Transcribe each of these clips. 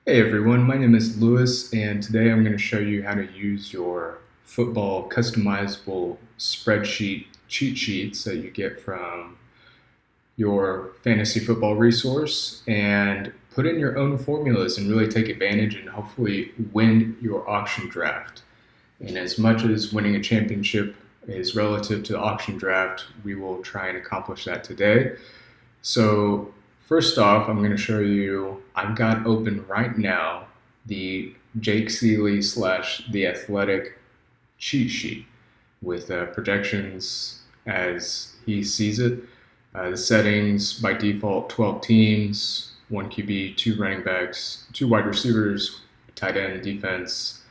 Hey everyone, my name is Lewis, and today I'm going to show you how to use your football customizable spreadsheet cheat sheets that you get from your fantasy football resource and put in your own formulas and really take advantage and hopefully win your auction draft. And as much as winning a championship is relative to the auction draft, we will try and accomplish that today. So first off, I'm going to show you, I've got open right now the Jake Seeley / The Athletic cheat sheet with projections as he sees it. The settings by default 12 teams, 1 QB, 2 running backs, 2 wide receivers, tight end, defense,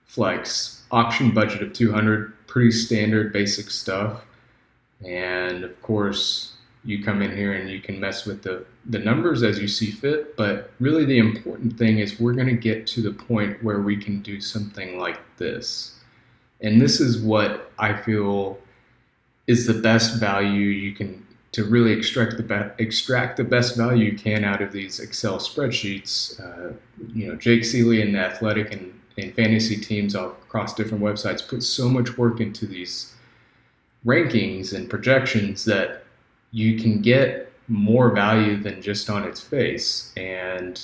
flex, auction budget of 200, pretty standard basic stuff. And of course, you come in here and you can mess with the numbers as you see fit, but really the important thing is we're going to get to the point where we can do something like this. And this is what I feel is the best value you can, to really extract the best value you can out of these Excel spreadsheets. Jake Seeley and the Athletic and fantasy teams across different websites put so much work into these rankings and projections that you can get more value than just on its face. And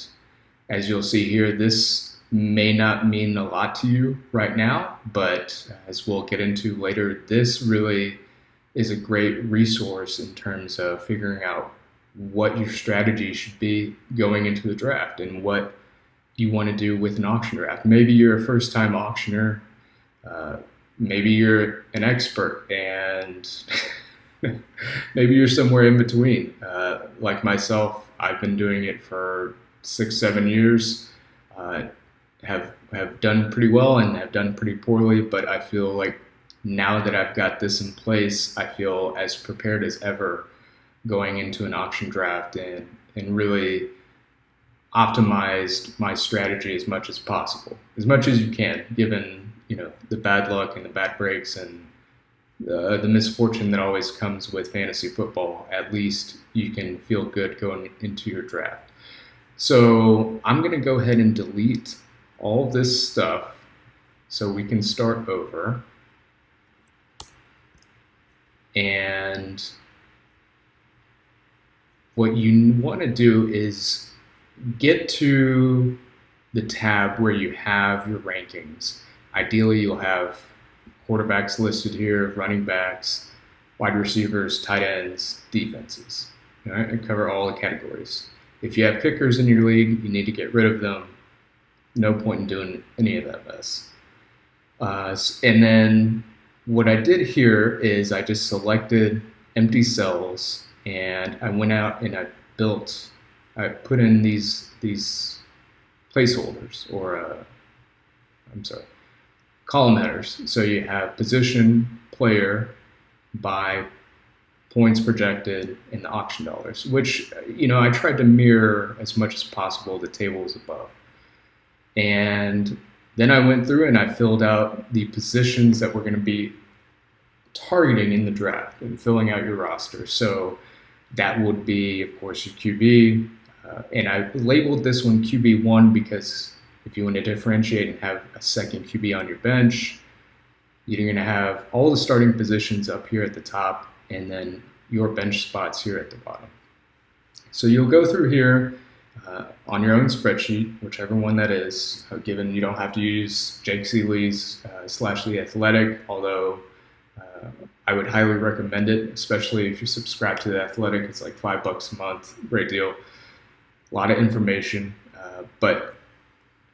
as you'll see here, this may not mean a lot to you right now, but as we'll get into later, this really is a great resource in terms of figuring out what your strategy should be going into the draft and what you want to do with an auction draft. Maybe you're a first-time auctioneer, maybe you're an expert, and maybe you're somewhere in between. Like myself, I've been doing it for 6-7 years. Have done pretty well and have done pretty poorly, but I feel like now that I've got this in place, I feel as prepared as ever going into an auction draft and really optimized my strategy as much as possible, as much as you can, given the bad luck and the bad breaks and the misfortune that always comes with fantasy football. At least you can feel good going into your draft. So I'm going to go ahead and delete all this stuff so we can start over. And what you want to do is get to the tab where you have your rankings. Ideally, you'll have quarterbacks listed here, running backs, wide receivers, tight ends, defenses. All right, and cover all the categories. If you have kickers in your league, you need to get rid of them. No point in doing any of that mess. And then what I did here is I just selected empty cells and I went out and I put in these placeholders or column headers. So you have position, player, by points projected, and the auction dollars, which I tried to mirror as much as possible the tables above. And then I went through and I filled out the positions that we're going to be targeting in the draft and filling out your roster. So that would be, of course, your QB. And I labeled this one QB1 because if you want to differentiate and have a second QB on your bench, you're going to have all the starting positions up here at the top and then your bench spots here at the bottom. So you'll go through here on your own spreadsheet, whichever one that is, given you don't have to use Jake Seeley's / The Athletic, although I would highly recommend it, especially if you subscribe to The Athletic. It's like $5 a month, great deal. A lot of information, but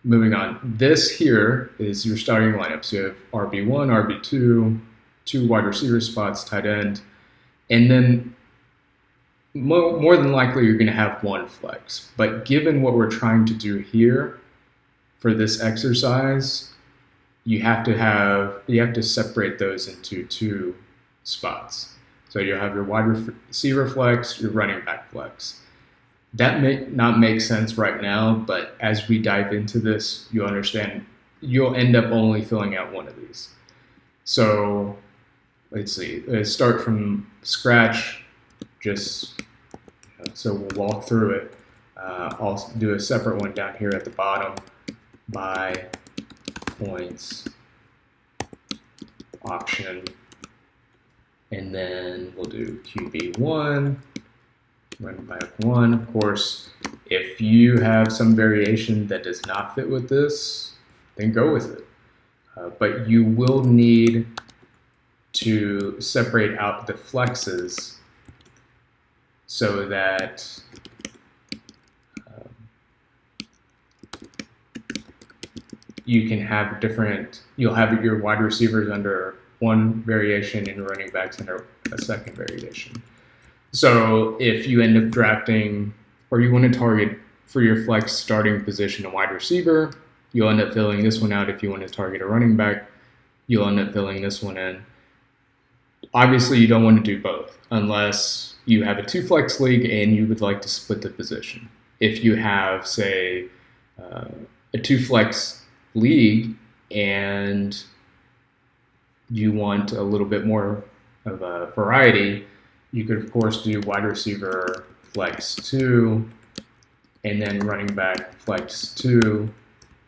moving on. This here is your starting lineup. So you have RB1, RB2, 2 wide receiver spots, tight end, and then more than likely you're going to have 1 flex. But given what we're trying to do here for this exercise, you have to separate those into 2 spots. So you'll have your wide receiver flex, your running back flex. That may not make sense right now, but as we dive into this, you'll understand you'll end up only filling out 1 of these. So let's see, let's start from scratch, so we'll walk through it. I'll do a separate one down here at the bottom by points option, and then we'll do QB1, running back 1. Of course, if you have some variation that does not fit with this, then go with it. But you will need to separate out the flexes so that you can have you'll have your wide receivers under one variation and running backs under a second variation. So if you end up drafting, or you want to target for your flex starting position a wide receiver, you'll end up filling this one out. If you want to target a running back, you'll end up filling this one in. Obviously, you don't want to do both unless you have a 2-flex league and you would like to split the position. If you have, say, a 2-flex league and you want a little bit more of a variety, you could, of course, do wide receiver flex 2 and then running back flex 2.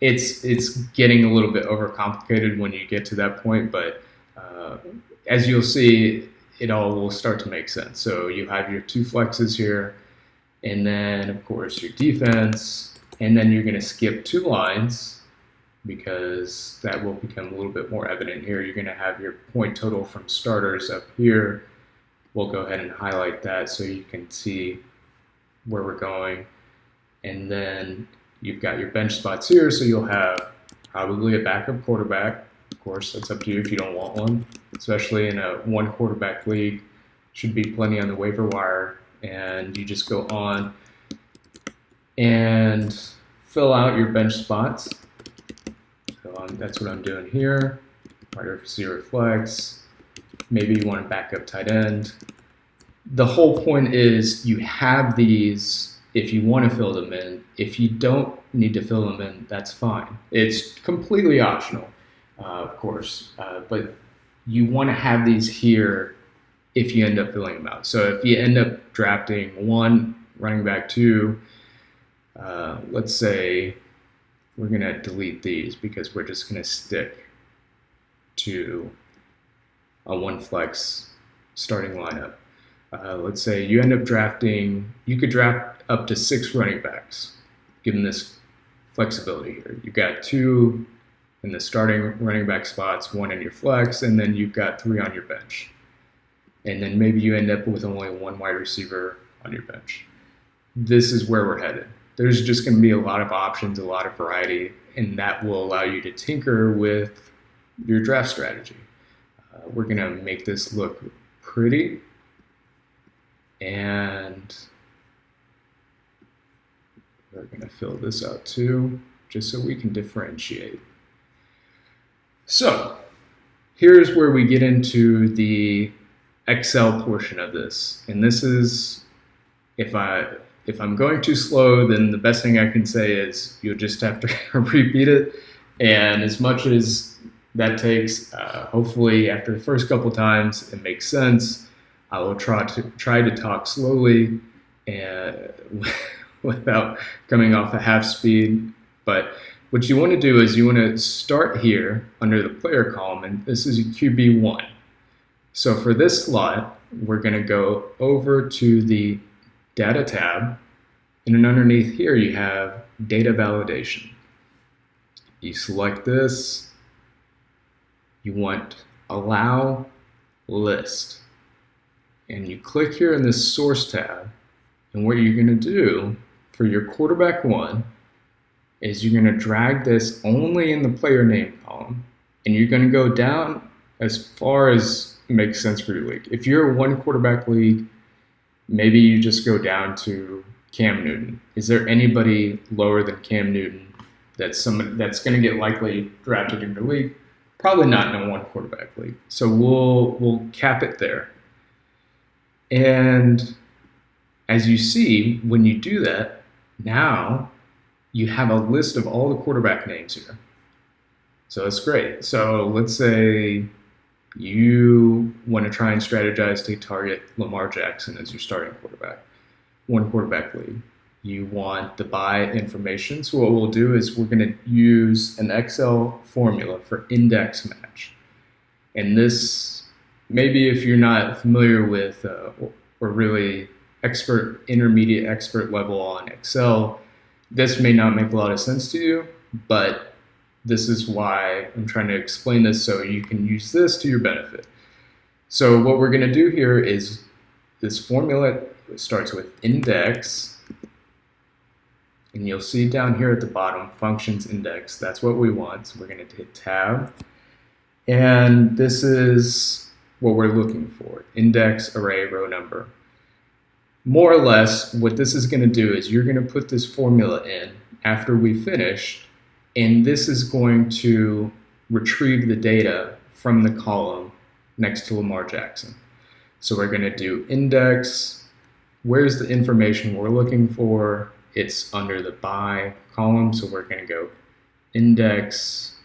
It's getting a little bit overcomplicated when you get to that point, but as you'll see, it all will start to make sense. So you have your 2 flexes here, and then, of course, your defense, and then you're going to skip 2 lines because that will become a little bit more evident here. You're going to have your point total from starters up here. We'll go ahead and highlight that so you can see where we're going. And then you've got your bench spots here, so you'll have probably a backup quarterback. Of course, that's up to you if you don't want one, especially in a 1-quarterback league. Should be plenty on the waiver wire, and you just go on and fill out your bench spots. So that's what I'm doing here. Wide receiver flex. Maybe you want to back up tight end. The whole point is you have these if you want to fill them in. If you don't need to fill them in, that's fine. It's completely optional, of course, but you want to have these here if you end up filling them out. So if you end up drafting 1 running back 2, let's say we're going to delete these because we're just going to stick to a 1-flex starting lineup. Let's say you end up drafting, you could draft up to 6 running backs, given this flexibility here. You've got 2 in the starting running back spots, 1 in your flex, and then you've got 3 on your bench. And then maybe you end up with only 1 wide receiver on your bench. This is where we're headed. There's just going to be a lot of options, a lot of variety, and that will allow you to tinker with your draft strategy. We're going to make this look pretty, and we're going to fill this out too, just so we can differentiate. So here's where we get into the Excel portion of this. And this is, if I'm going too slow, then the best thing I can say is you'll just have to repeat it. And as much as that takes, hopefully after the first couple times it makes sense. I will try to talk slowly and without coming off at half speed. But what you want to do is you want to start here under the player column, and this is QB1. So for this slot, we're going to go over to the Data tab, and then underneath here you have Data Validation. You select this. You want Allow List. And you click here in this Source tab, and what you're going to do for your quarterback 1 is you're going to drag this only in the player name column, and you're going to go down as far as it makes sense for your league. If you're a 1-quarterback league, maybe you just go down to Cam Newton. Is there anybody lower than Cam Newton that's going to get likely drafted in your league? Probably not in a 1-quarterback league. So we'll cap it there. And as you see, when you do that, now you have a list of all the quarterback names here. So that's great. So let's say you want to try and strategize to target Lamar Jackson as your starting quarterback, 1-quarterback league. you want the buy information. So what we'll do is we're going to use an Excel formula for index match. And this, maybe if you're not familiar with or really intermediate expert level on Excel, this may not make a lot of sense to you, but this is why I'm trying to explain this so you can use this to your benefit. So what we're going to do here is this formula starts with index, and you'll see down here at the bottom, functions index. That's what we want. So we're going to hit tab, and this is what we're looking for, index, array, row number. More or less, what this is going to do is you're going to put this formula in after we finish, and this is going to retrieve the data from the column next to Lamar Jackson. So we're going to do index. Where's the information we're looking for? It's under the by column, so we're going to go index,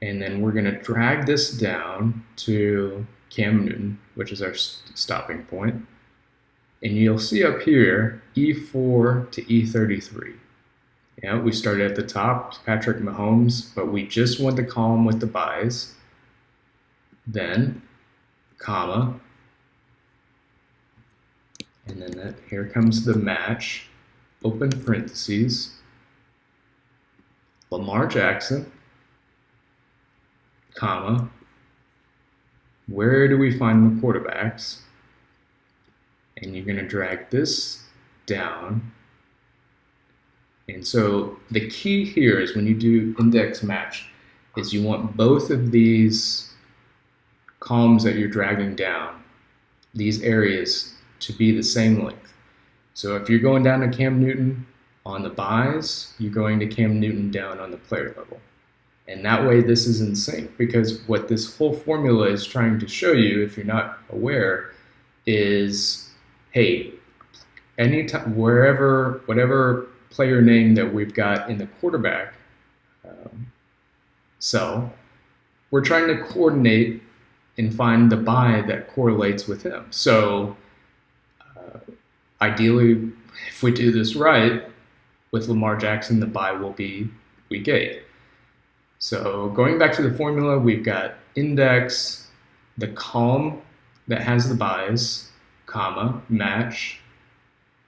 and then we're going to drag this down to Cam Newton, which is our stopping point. And you'll see up here, E4 to E33. Yeah, we started at the top, Patrick Mahomes, but we just want the column with the buys. Then, comma, and then here comes the match, open parentheses, Lamar Jackson, comma, where do we find the quarterbacks? And you're going to drag this down. And so the key here is when you do index match is you want both of these columns that you're dragging down, these areas, to be the same length. So if you're going down to Cam Newton on the buys, you're going to Cam Newton down on the player level. And that way this is in sync, because what this whole formula is trying to show you, if you're not aware, is hey, anytime, whatever player name that we've got in the quarterback cell, we're trying to coordinate and find the buy that correlates with him. So ideally, if we do this right, with Lamar Jackson, the buy will be week 8. So going back to the formula, we've got index, the column that has the buys, comma, match,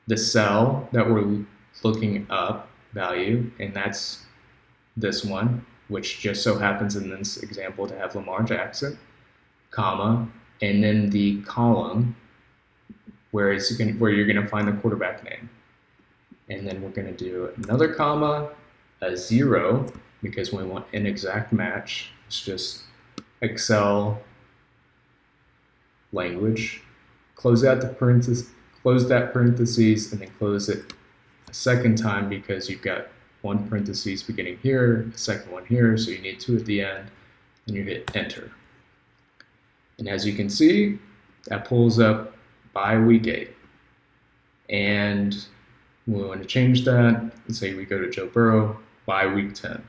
the cell that we're looking up, value, and that's this one, which just so happens in this example to have Lamar Jackson, comma, and then the column where you're going to find the quarterback name. And then we're going to do another comma, a 0, because we want an exact match. It's just Excel language. Close out the parentheses, close that parentheses, and then close it a second time because you've got one parentheses beginning here, the second one here, so you need 2 at the end, and you hit enter. And as you can see, that pulls up by week 8. And we want to change that and say we go to Joe Burrow by week 10.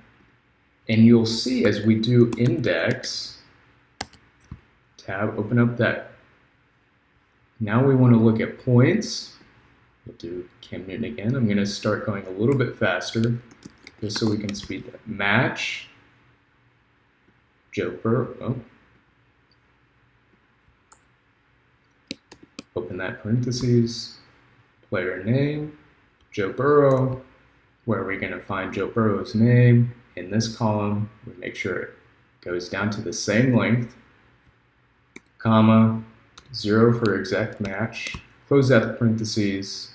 And you'll see as we do index, tab, open up that. Now we want to look at points. We'll do Cam Newton again. I'm going to start going a little bit faster just so we can speed that. Match, Joe Burrow. Oh. Open that parentheses, player name, Joe Burrow. Where are we going to find Joe Burrow's name? In this column, we make sure it goes down to the same length, comma, 0 for exact match, close out the parentheses,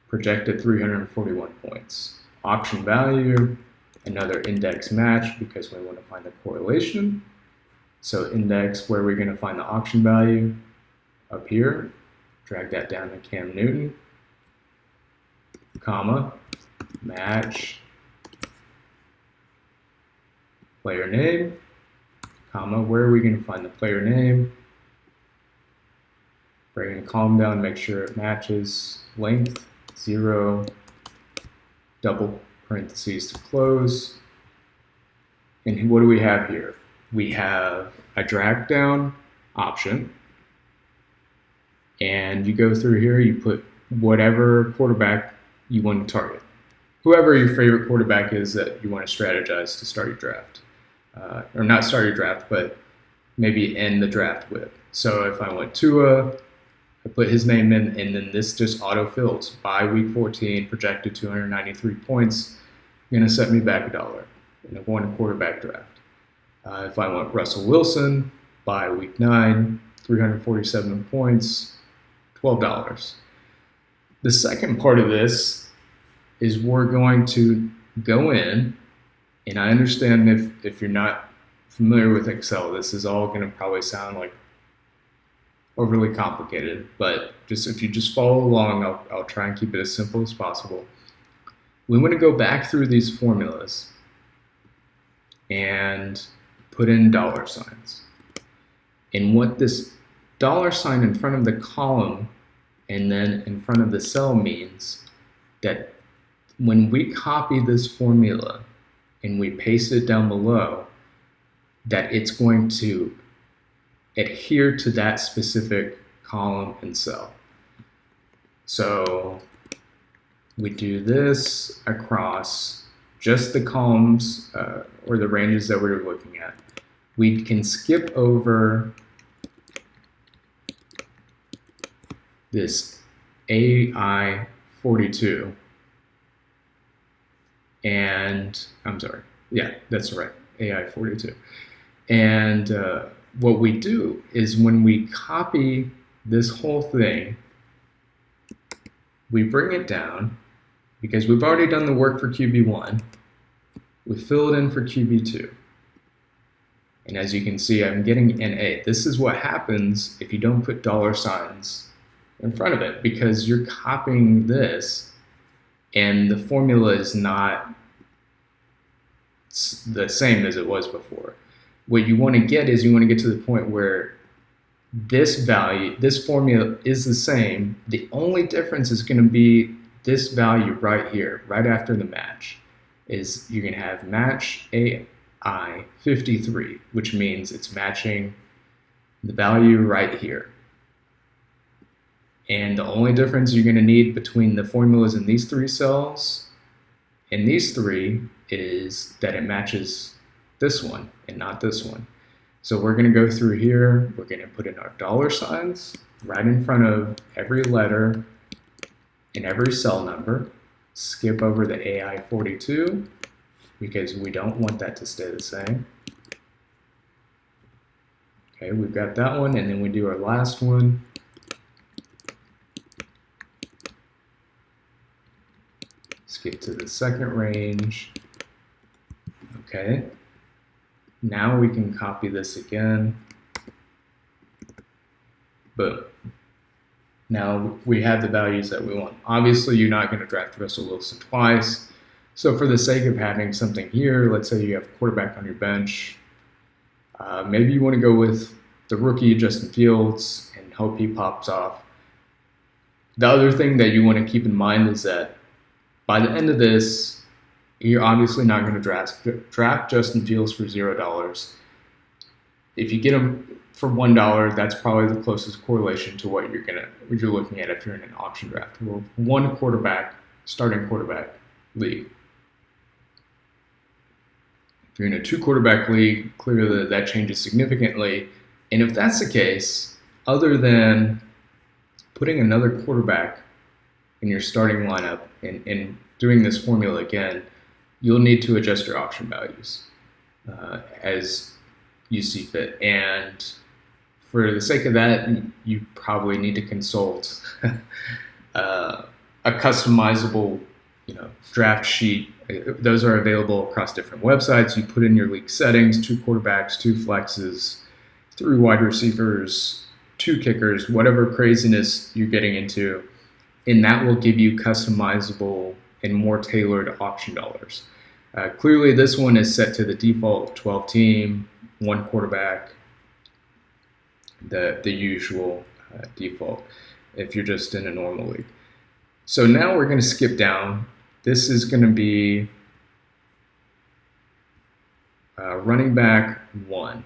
projected 341 points. Auction value, another index match because we want to find the correlation. So index, where we're going to find the auction value, up here, drag that down to Cam Newton, comma, match, player name, comma, where are we going to find the player name? Bring the column down, make sure it matches, length, 0, double parentheses to close. And what do we have here? We have a drag down option, and you go through here, you put whatever quarterback you want to target. Whoever your favorite quarterback is that you want to strategize to start your draft. Or not start your draft, but maybe end the draft with. So if I went Tua, I put his name in, and then this just auto-fills. By week 14, projected 293 points, going to set me back $1 in a one-quarterback draft. If I want Russell Wilson, by week 9, 347 points, $12. The second part of this is we're going to go in, and I understand if you're not familiar with Excel, this is all going to probably sound like overly complicated, but just if you just follow along, I'll try and keep it as simple as possible. We want to go back through these formulas and put in dollar signs. And what this dollar sign in front of the column and then in front of the cell means that when we copy this formula and we paste it down below, that it's going to adhere to that specific column and cell. So we do this across just the columns or the ranges that we're looking at. We can skip over this AI 42 and I'm sorry, yeah, that's right, AI 42. And what we do is when we copy this whole thing, we bring it down because we've already done the work for QB1. We fill it in for QB2. And as you can see, I'm getting an A. This is what happens if you don't put dollar signs in front of it, because you're copying this and the formula is not the same as it was before. What you want to get is you want to get to the point where this value, this formula is the same. The only difference is going to be this value right here, right after the match, is you're going to have match AI 53, which means it's matching the value right here. And the only difference you're going to need between the formulas in these three cells and these three is that it matches this one and not this one. So we're going to go through here. We're going to put in our dollar signs right in front of every letter and every cell number. Skip over the AI 42 because we don't want that to stay the same. Okay, we've got that one, and then we do our last one. Skip to the second range. Okay. Now we can copy this again. Boom. Now we have the values that we want. Obviously, you're not going to draft Russell Wilson twice. So for the sake of having something here, let's say you have a quarterback on your bench. Maybe you want to go with the rookie Justin Fields and hope he pops off. The other thing that you want to keep in mind is that by the end of this, you're obviously not going to draft Justin Fields for $0. If you get him for $1, that's probably the closest correlation to what you're looking at if you're in an auction draft. Or one quarterback, starting quarterback league. If you're in a 2-quarterback league, clearly that changes significantly. And if that's the case, other than putting another quarterback in your starting lineup and doing this formula again, you'll need to adjust your auction values as you see fit. And for the sake of that, you probably need to consult a customizable, draft sheet. Those are available across different websites. You put in your league settings: 2 quarterbacks, 2 flexes, 3 wide receivers, 2 kickers, whatever craziness you're getting into, and that will give you customizable and more tailored auction dollars. Clearly, this one is set to the default 12 team, 1 quarterback, the usual default if you're just in a normal league. So now we're going to skip down. This is going to be running back 1.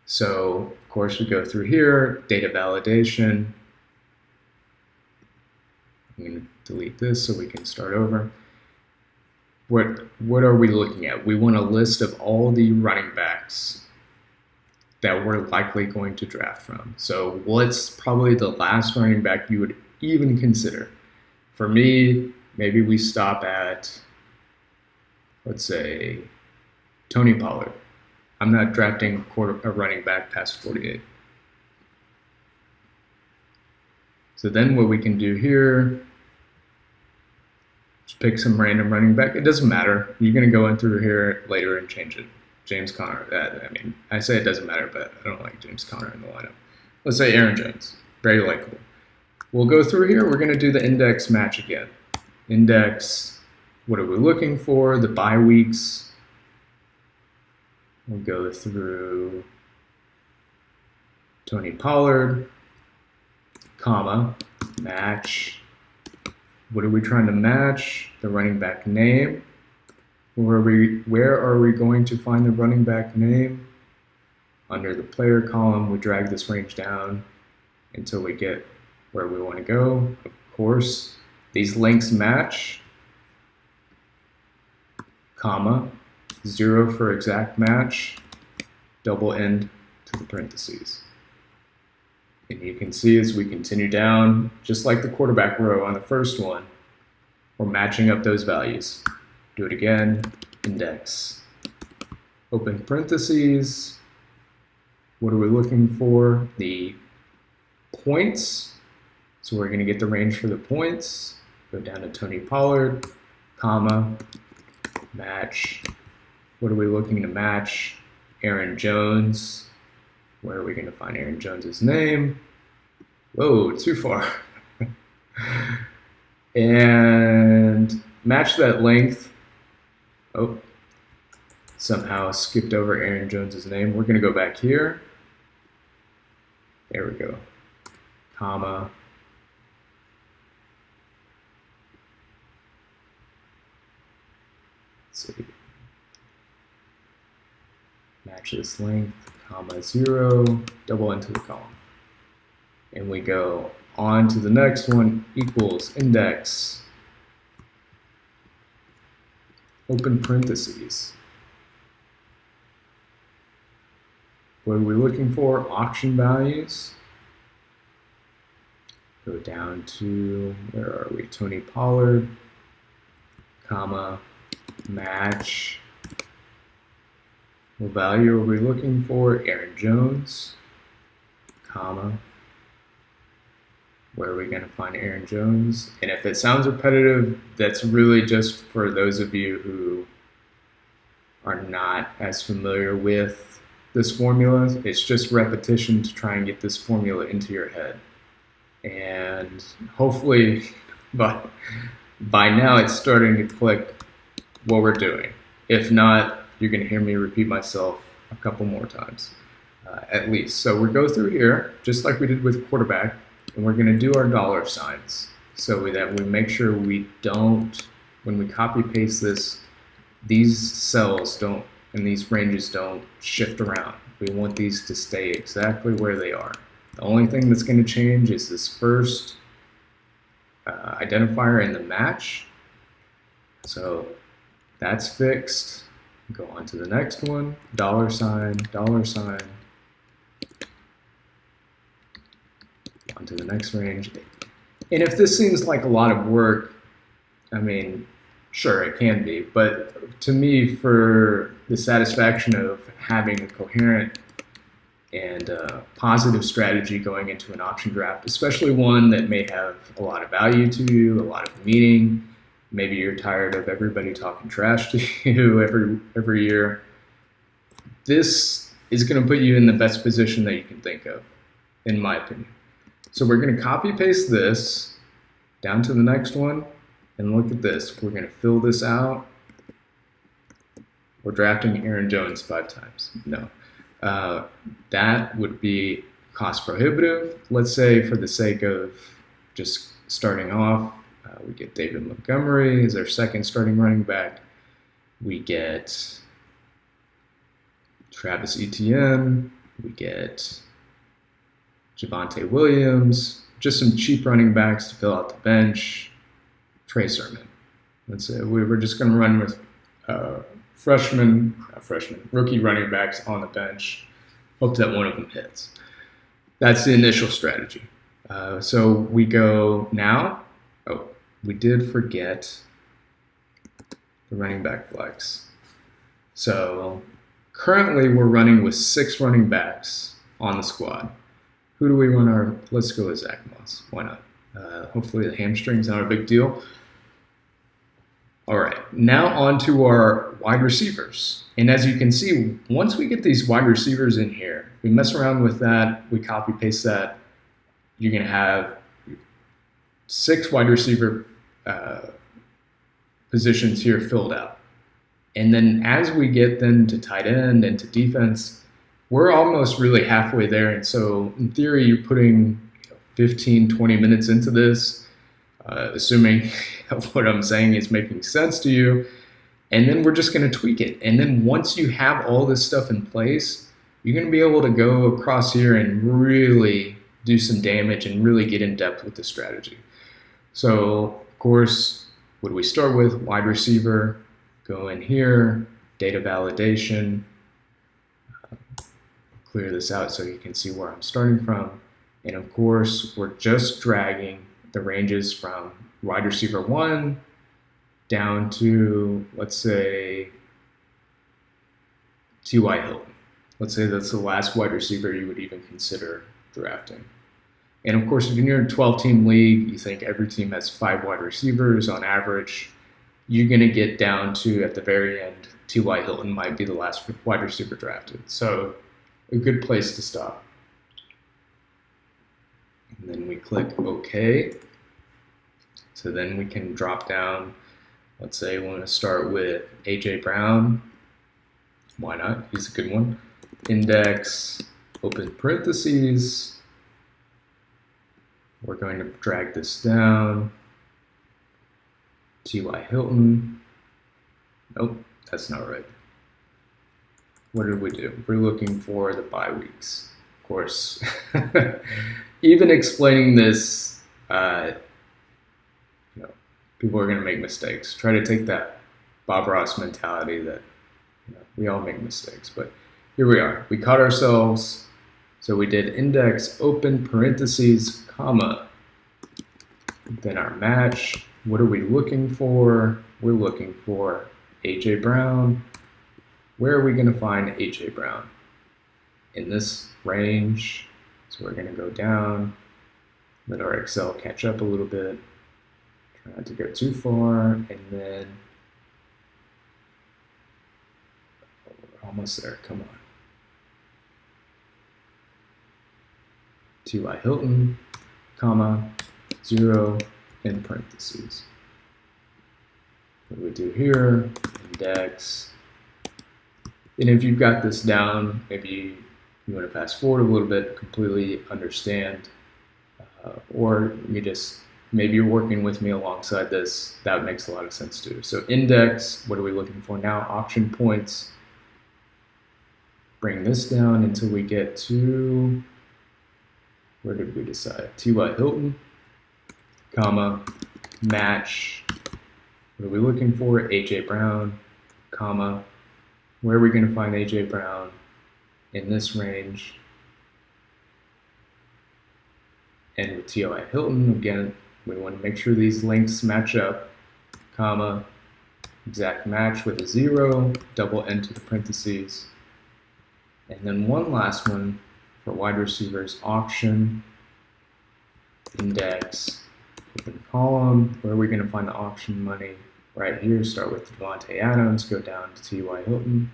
So, of course, we go through here, data validation. I'm going to delete this so we can start over. What are we looking at? We want a list of all the running backs that we're likely going to draft from. So what's probably the last running back you would even consider? For me, maybe we stop at, let's say, Tony Pollard. I'm not drafting a running back past 48. So then what we can do here, just pick some random running back. It doesn't matter. You're going to go in through here later and change it. James Conner. I say it doesn't matter, but I don't like James Conner in the lineup. Let's say Aaron Jones. Very likable. We'll go through here. We're going to do the index match again. Index, what are we looking for? The bye weeks. We'll go through Tony Pollard, comma, match. What are we trying to match? The running back name. Where are we going to find the running back name? Under the player column, we drag this range down until we get where we want to go. Of course, these links match, comma, 0 for exact match, double end to the parentheses. And you can see as we continue down, just like the quarterback row on the first one, we're matching up those values. Do it again, index, open parentheses. What are we looking for? The points. So we're going to get the range for the points. Go down to Tony Pollard, comma, match. What are we looking to match? Aaron Jones. Where are we going to find Aaron Jones's name? Whoa, too far. And match that length. Oh, somehow skipped over Aaron Jones's name. We're going to go back here. There we go. Comma. Let's see. Match this length, comma 0, double into the column. And we go on to the next one, equals index, open parentheses. What are we looking for? Auction values. Go down to, where are we? Tony Pollard, comma, match. What value are we looking for? Aaron Jones, comma. Where are we going to find Aaron Jones? And if it sounds repetitive, that's really just for those of you who are not as familiar with this formula. It's just repetition to try and get this formula into your head. And hopefully by now it's starting to click what we're doing. If not, you're going to hear me repeat myself a couple more times, at least. So we go through here, just like we did with quarterback, and we're going to do our dollar signs so that we make sure we don't, when we copy paste this, these cells don't, and these ranges don't shift around. We want these to stay exactly where they are. The only thing that's going to change is this first identifier in the match. So that's fixed. Go on to the next one, dollar sign, on to the next range. And if this seems like a lot of work, I mean, sure, it can be, but to me, for the satisfaction of having a coherent and positive strategy going into an auction draft, especially one that may have a lot of value to you, a lot of meaning. Maybe you're tired of everybody talking trash to you every year. This is going to put you in the best position that you can think of, in my opinion. So we're going to copy paste this down to the next one, and look at this. We're going to fill this out. We're drafting Aaron Jones 5 times. No. That would be cost prohibitive. Let's say for the sake of just starting off, we get David Montgomery as our second starting running back. We get Travis Etienne. We get Javonte Williams, just some cheap running backs to fill out the bench. Trey Sermon. Let's say we're just going to run with rookie running backs on the bench. Hope that one of them hits. That's the initial strategy. So we go now. Oh, we did forget the running back flex. So currently we're running with 6 running backs on the squad. Who do we run our? Let's go with Zach Moss. Why not? Hopefully the hamstring's not a big deal. All right, now on to our wide receivers. And as you can see, once we get these wide receivers in here, we mess around with that, we copy paste that, you're going to have 6 wide receiver positions here filled out. And then as we get them to tight end and to defense, we're almost really halfway there. And so in theory, you're putting 15, 20 minutes into this, assuming what I'm saying is making sense to you. And then we're just going to tweak it. And then once you have all this stuff in place, you're going to be able to go across here and really do some damage and really get in depth with the strategy. So, of course, what do we start with? Wide receiver, go in here, data validation, clear this out so you can see where I'm starting from. And of course, we're just dragging the ranges from wide receiver 1 down to, let's say, T.Y. Hilton. Let's say that's the last wide receiver you would even consider drafting. And of course, if you're in a 12-team league, you think every team has 5 wide receivers on average, you're going to get down to, at the very end, T.Y. Hilton might be the last wide receiver drafted. So a good place to stop. And then we click OK. So then we can drop down. Let's say we want to start with A.J. Brown. Why not? He's a good one. Index, open parentheses. We're going to drag this down. T.Y. Hilton. Nope, that's not right. What did we do? We're looking for the bye weeks. Of course, even explaining this, people are going to make mistakes. Try to take that Bob Ross mentality that we all make mistakes. But here we are. We caught ourselves. So we did index, open parentheses, comma. Then our match. What are we looking for? We're looking for A.J. Brown. Where are we going to find A.J. Brown? In this range. So we're going to go down. Let our Excel catch up a little bit. Try not to go too far. And then we're almost there. Come on. T.Y. Hilton, comma, 0, in parentheses. What do we do here? Index. And if you've got this down, maybe you want to fast forward a little bit, completely understand, or you just, maybe you're working with me alongside this, that makes a lot of sense too. So index, what are we looking for now? Auction points. Bring this down until we get to, where did we decide? T.Y. Hilton, comma, match. What are we looking for? A.J. Brown, comma. Where are we going to find A.J. Brown? In this range. And with T.Y. Hilton, again, we want to make sure these links match up, comma, exact match with a 0, double into the parentheses. And then one last one for wide receivers, auction, index, open column. Where are we going to find the auction money? Right here, start with Devontae Adams, go down to T.Y. Hilton.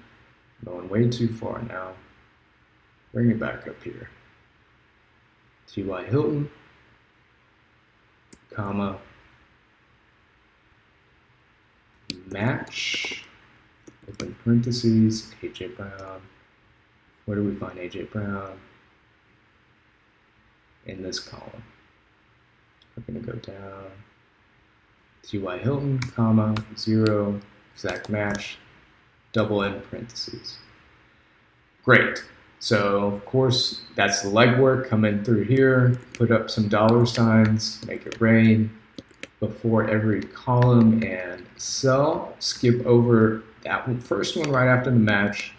Going way too far now. Bring it back up here. T.Y. Hilton, comma, match, open parentheses, A.J. Brown. Where do we find A.J. Brown? In this column. We're going to go down. T.Y. Hilton, comma, 0, exact match, double in parentheses. Great. So of course, that's the legwork. Come in through here, put up some dollar signs, make it rain before every column and cell. Skip over that first one right after the match.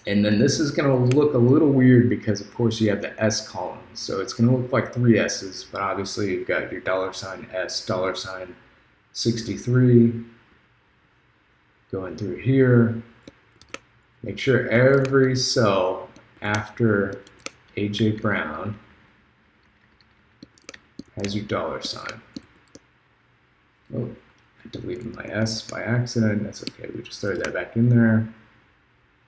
And then this is going to look a little weird because, of course, you have the S column. So it's going to look like 3 S's, but obviously you've got your $S, $63, going through here. Make sure every cell after A.J. Brown has your $. Oh, I deleted my S by accident. That's okay. We just throw that back in there.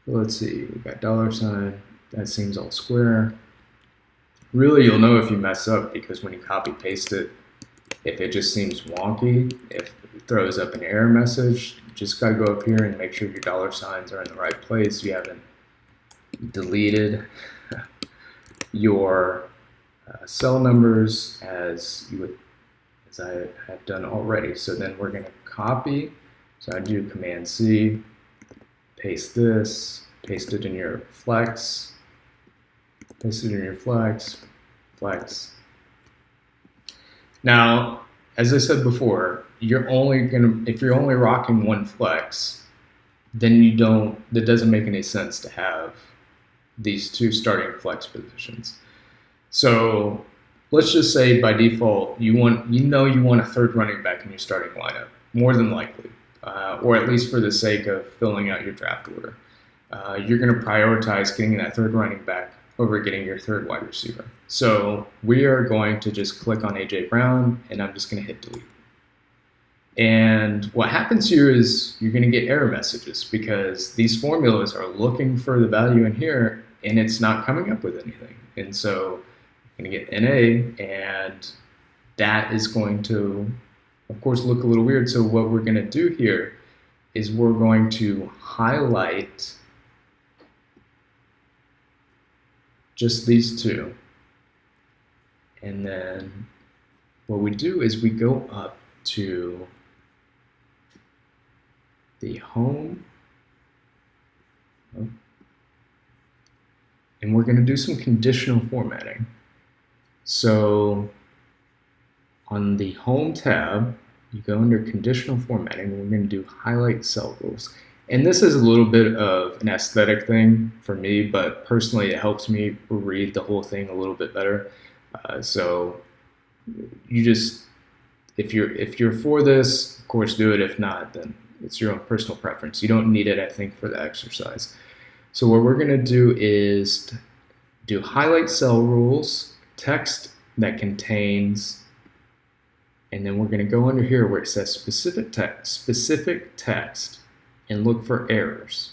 So let's see. We got $. That seems all square. Really, you'll know if you mess up because when you copy paste it, if it just seems wonky, if it throws up an error message, you just got to go up here and make sure your $signs are in the right place. You haven't deleted your cell numbers as I have done already. So then we're going to copy. So I do Command C, paste this, paste it in your flex, paste it in your flex. Now, as I said before, if you're only rocking one flex, then that doesn't make any sense to have these two starting flex positions. So let's just say by default you want a third running back in your starting lineup, more than likely, or at least for the sake of filling out your draft order. You're going to prioritize getting that third running back over getting your third wide receiver. So we are going to just click on A.J. Brown, and I'm just going to hit delete. And what happens here is you're going to get error messages because these formulas are looking for the value in here, and it's not coming up with anything. And so you're going to get NA, and that is going to, of course, look a little weird. So what we're going to do here is we're going to highlight just these two. And then what we do is we go up to the home, and we're going to do some conditional formatting. So on the home tab, you go under conditional formatting, and we're going to do highlight cell rules. And this is a little bit of an aesthetic thing for me, but personally it helps me read the whole thing a little bit better. So you just, if you're for this, of course do it. If not, then it's your own personal preference. You don't need it, I think, for the exercise. So what we're going to do is do highlight cell rules, text that contains, and then we're going to go under here where it says specific text, and look for errors,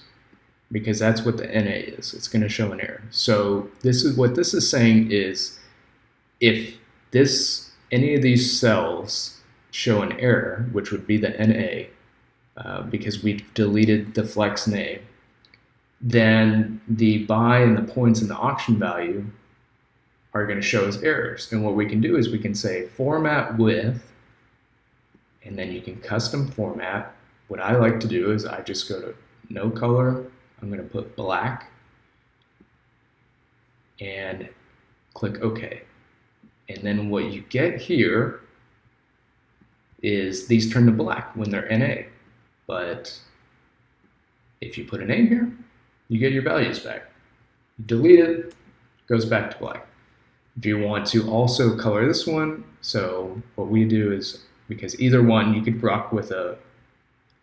because that's what the NA is. It's going to show an error. So this is saying is if any of these cells show an error, which would be the NA, because we deleted the flex name, then the buy and the points and the auction value are going to show as errors. And what we can do is we can say format with, and then you can custom format. What I like to do is I just go to no color. I'm going to put black and click OK. And then what you get here is these turn to black when they're NA. But if you put a name here, you get your values back. You delete it, it goes back to black. If you want to also color this one, so what we do is, because either one, you could rock with a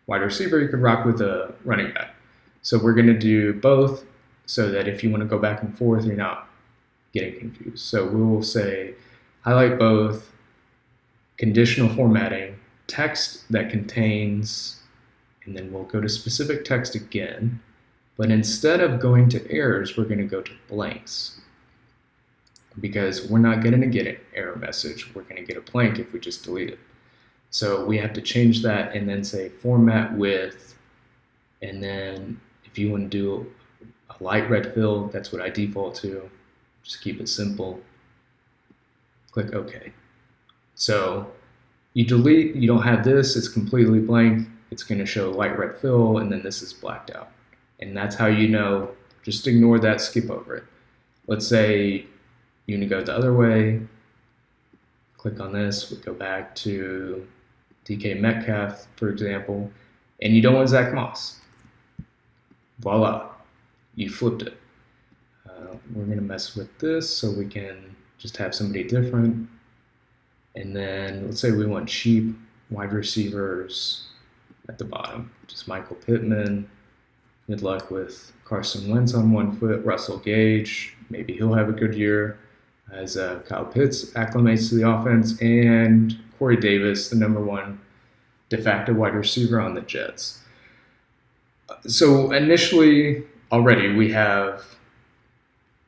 wide receiver, you could rock with a running back. So we're going to do both so that if you want to go back and forth, you're not getting confused. So we will say highlight both, conditional formatting, text that contains, and then we'll go to specific text again. But instead of going to errors, we're going to go to blanks, because we're not going to get an error message. We're going to get a blank if we just delete it. So we have to change that and then say format with, and then if you want to do a light red fill, that's what I default to. Just keep it simple. Click OK. So you delete, you don't have this, it's completely blank. It's going to show light red fill, and then this is blacked out. And that's how you know Just ignore that, skip over it. Let's say you want to go the other way. Click on this, we go back to DK Metcalf, for example, and you don't want Zach Moss. Voila, you flipped it. We're going to mess with this so we can just have somebody different. And then let's say we want cheap wide receivers at the bottom. Just Michael Pittman. Good luck with Carson Wentz on 1 foot. Russell Gage, maybe he'll have a good year as Kyle Pitts acclimates to the offense. And Corey Davis, the #1 de facto wide receiver on the Jets. So initially, already we have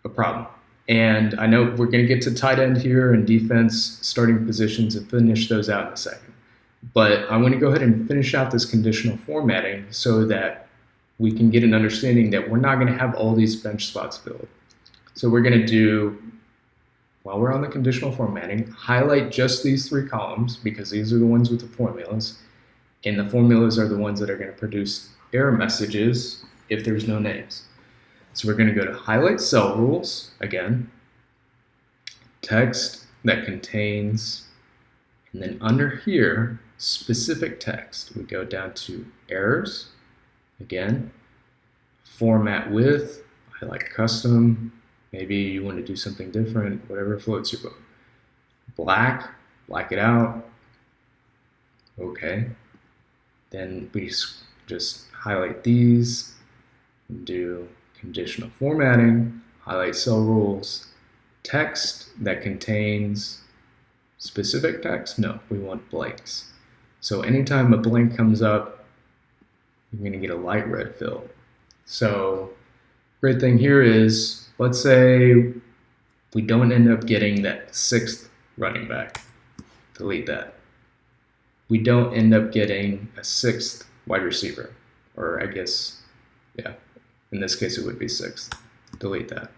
a problem. And I know we're going to get to tight end here and defense starting positions and finish those out in a second. But I want to go ahead and finish out this conditional formatting so that we can get an understanding that we're not going to have all these bench spots filled. So we're going to do, while we're on the conditional formatting, highlight just these 3 columns because these are the ones with the formulas. And the formulas are the ones that are going to produce error messages if there's no names. So we're going to go to highlight cell rules again, text that contains, and then under here, specific text. We go down to errors, again, format with, I like custom, maybe you want to do something different, whatever floats your boat. Black it out, okay. Then we just highlight these and do conditional formatting, highlight cell rules, text that contains specific text? No, we want blanks. So anytime a blank comes up, you're going to get a light red fill. So great thing here is, let's say we don't end up getting that 6th running back. Delete that. We don't end up getting a 6th wide receiver, or I guess, yeah, in this case it would be 6th. Delete that.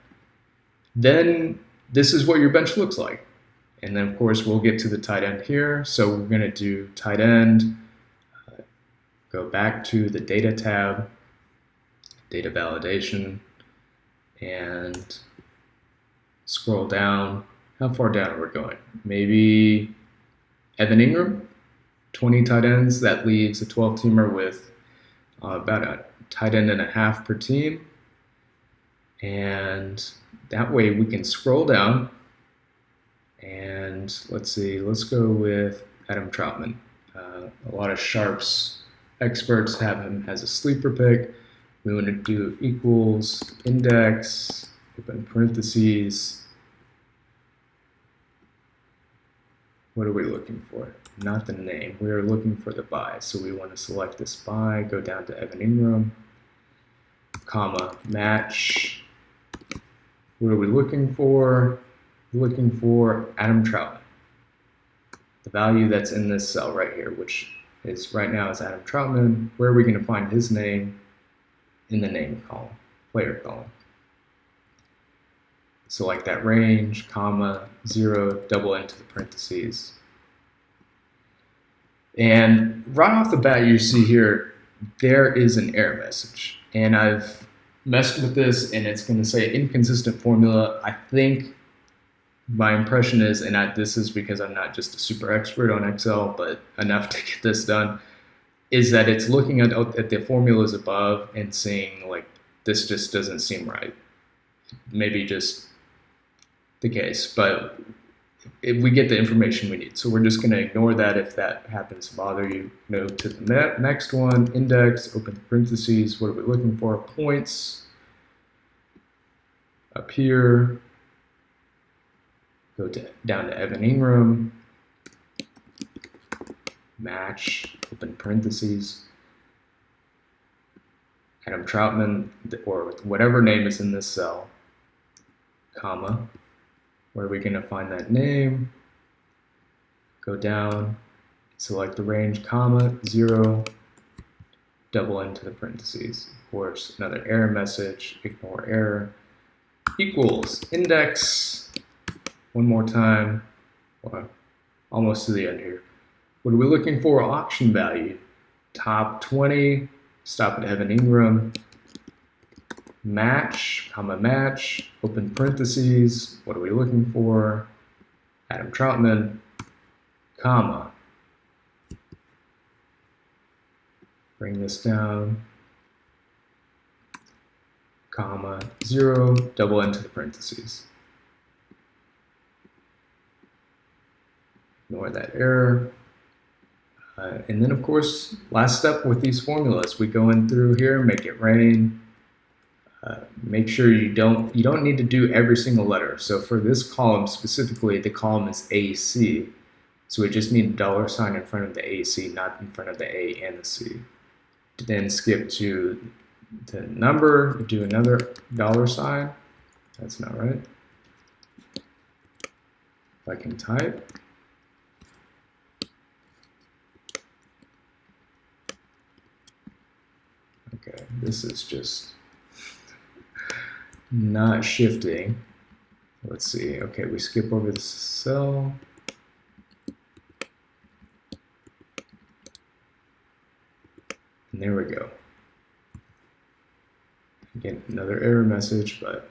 Then this is what your bench looks like. And then of course we'll get to the tight end here. So we're going to do tight end, go back to the data tab, data validation, and scroll down. How far down are we going? Maybe Evan Ingram, 20 tight ends. That leaves a 12-teamer with about a tight end and a half per team. And that way we can scroll down and let's see, let's go with Adam Troutman. A lot of Sharps experts have him as a sleeper pick. We want to do equals index, open parentheses. What are we looking for? Not the name. We are looking for the buy. So we want to select this buy, go down to Evan Ingram, comma, match. What are we looking for? We're looking for Adam Troutman. The value that's in this cell right here, which is right now is Adam Troutman. Where are we going to find his name? In the name column, player column. Select that range, comma, 0, double into the parentheses. And right off the bat, you see here, there is an error message. And I've messed with this, and it's going to say inconsistent formula. I think my impression is, and this is because I'm not just a super expert on Excel, but enough to get this done, is that it's looking at the formulas above and seeing, like, this just doesn't seem right. Maybe just the case, but we get the information we need. So we're just going to ignore that if that happens to bother you. Go to the next one, index, open parentheses. What are we looking for? Points. Up here, go down to Evan Ingram, match, open parentheses, Adam Troutman, or whatever name is in this cell, comma. Where are we going to find that name? Go down, select the range, comma, 0, double into the parentheses. Of course, another error message, ignore error, equals index, one more time, well, almost to the end here. What are we looking for? Auction value, top 20, stop at Evan Ingram, match, comma match, open parentheses, what are we looking for? Adam Troutman, comma. Bring this down, comma, 0, double into the parentheses. Ignore that error. And then, of course, last step with these formulas, we go in through here, make it rain. Make sure you don't need to do every single letter. So for this column specifically, the column is AC. So we just need a $sign in front of the AC, not in front of the A and the C. Then skip to the number, do another $sign. That's not right. If I can type. Okay, this is just not shifting. Let's see. Okay, we skip over the cell. And there we go. Again, another error message, but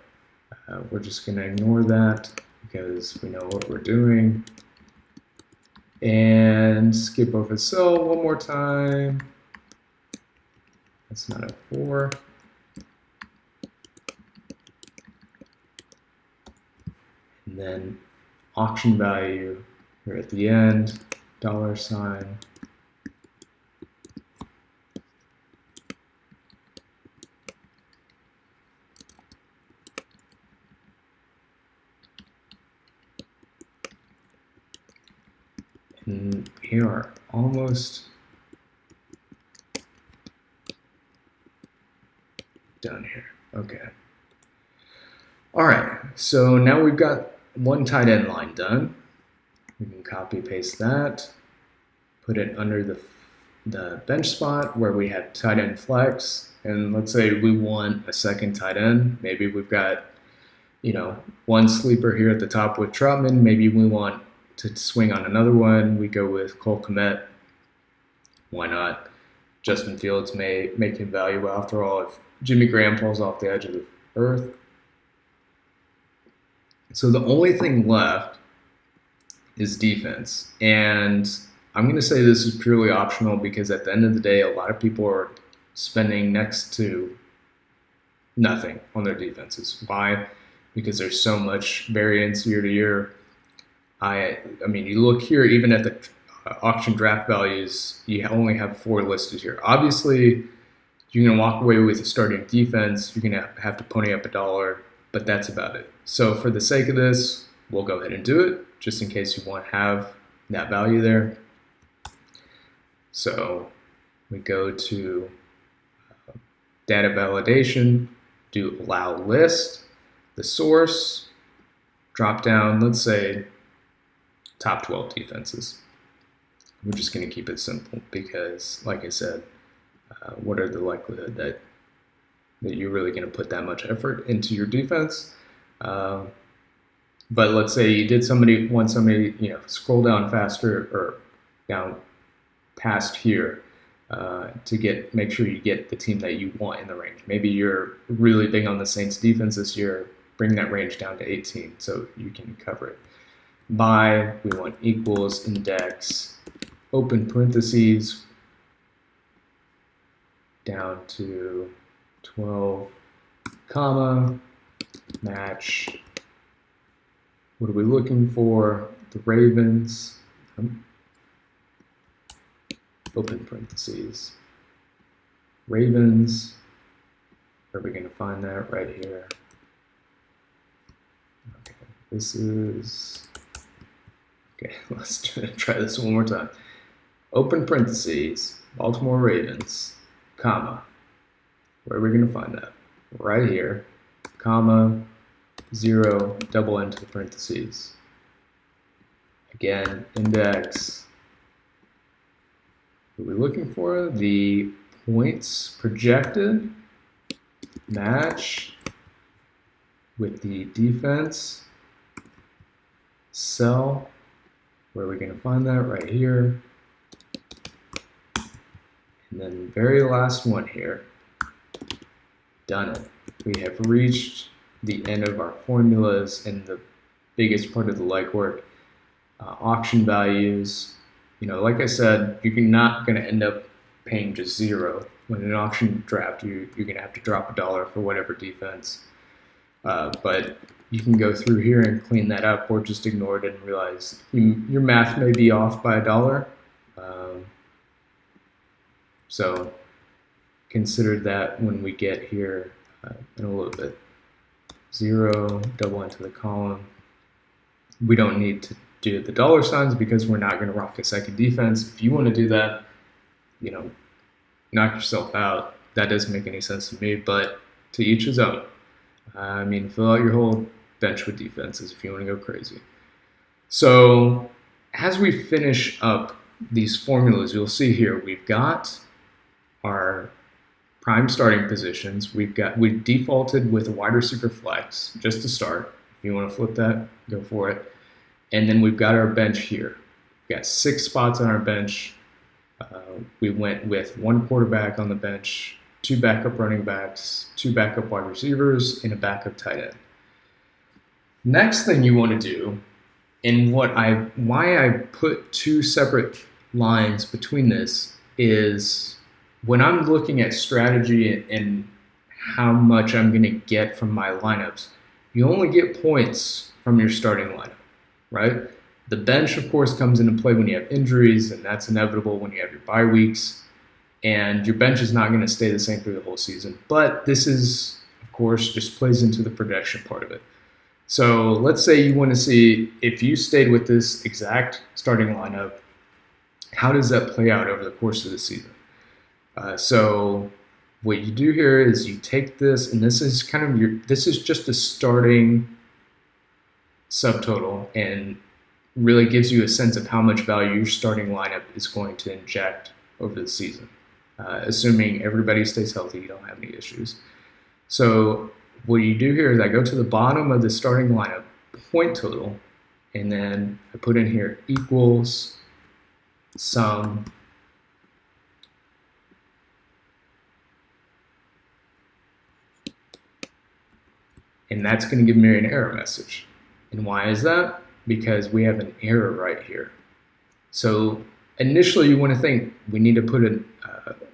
we're just going to ignore that because we know what we're doing. And skip over the cell one more time. That's not a 4. And then auction value here at the end, $sign. And we are almost done here. Okay. All right, so now we've got one tight end line done. We can copy paste that, put it under the bench spot where we have tight end flex, and let's say we want a second tight end. Maybe we've got, one sleeper here at the top with Troutman. Maybe we want to swing on another one. We go with Cole Kmet. Why not? Justin Fields may make him valuable after all if Jimmy Graham falls off the edge of the earth. So the only thing left is defense. And I'm going to say this is purely optional because at the end of the day, a lot of people are spending next to nothing on their defenses. Why? Because there's so much variance year to year. I mean, you look here, even at the auction draft values, you only have 4 listed here. Obviously, you're going to walk away with a starting defense. You're going to have to pony up $1, but that's about it. So for the sake of this, we'll go ahead and do it, just in case you want to have that value there. So we go to data validation, do allow list, the source, drop down, let's say top 12 defenses. We're just going to keep it simple because, like I said, what are the likelihood that you're really going to put that much effort into your defense? But let's say you did want somebody, scroll down faster or down past here to make sure you get the team that you want in the range. Maybe you're really big on the Saints defense this year, bring that range down to 18 so you can cover it. By, we want equals index, open parentheses, down to 12, comma, match. What are we looking for? The Ravens, open parentheses, Ravens. Where are we going to find that? Right here. Okay, this is, okay, let's try this one more time. Open parentheses, Baltimore Ravens, comma. Where are we going to find that? Right here, comma, 0, double into the parentheses. Again, index. What are we looking for? The points projected, match with the defense, cell. Where are we going to find that? Right here. And then very last one here. Done it. we have reached the end of our formulas and the biggest part of the legwork. Auction values, like I said, you're not going to end up paying just zero. When in an auction draft, you're going to have to drop $1 for whatever defense. But you can go through here and clean that up, or just ignore it and realize your math may be off by $1. So consider that when we get here in a little bit. 0, double into the column. We don't need to do the dollar signs because we're not going to rock a second defense. If you want to do that, knock yourself out. That doesn't make any sense to me, but to each his own. I mean, fill out your whole bench with defenses if you want to go crazy. So as we finish up these formulas, you'll see here we've got our prime starting positions. We defaulted with a wide receiver flex just to start. If you want to flip that, go for it. And then we've got our bench here. We've got 6 spots on our bench. We went with 1 quarterback on the bench, 2 backup running backs, 2 backup wide receivers, and a backup tight end. Next thing you want to do, and why I put 2 separate lines between this, is when I'm looking at strategy and how much I'm going to get from my lineups, you only get points from your starting lineup, right? The bench, of course, comes into play when you have injuries, and that's inevitable when you have your bye weeks. And your bench is not going to stay the same through the whole season. But this is, of course, just plays into the projection part of it. So let's say you want to see if you stayed with this exact starting lineup, how does that play out over the course of the season? So what you do here is you take this, and this is this is just a starting subtotal, and really gives you a sense of how much value your starting lineup is going to inject over the season, assuming everybody stays healthy, you don't have any issues. So what you do here is I go to the bottom of the starting lineup point total, and then I put in here equals sum and that's going to give me an error message. And why is that? Because we have an error right here. So initially you want to think we need to put in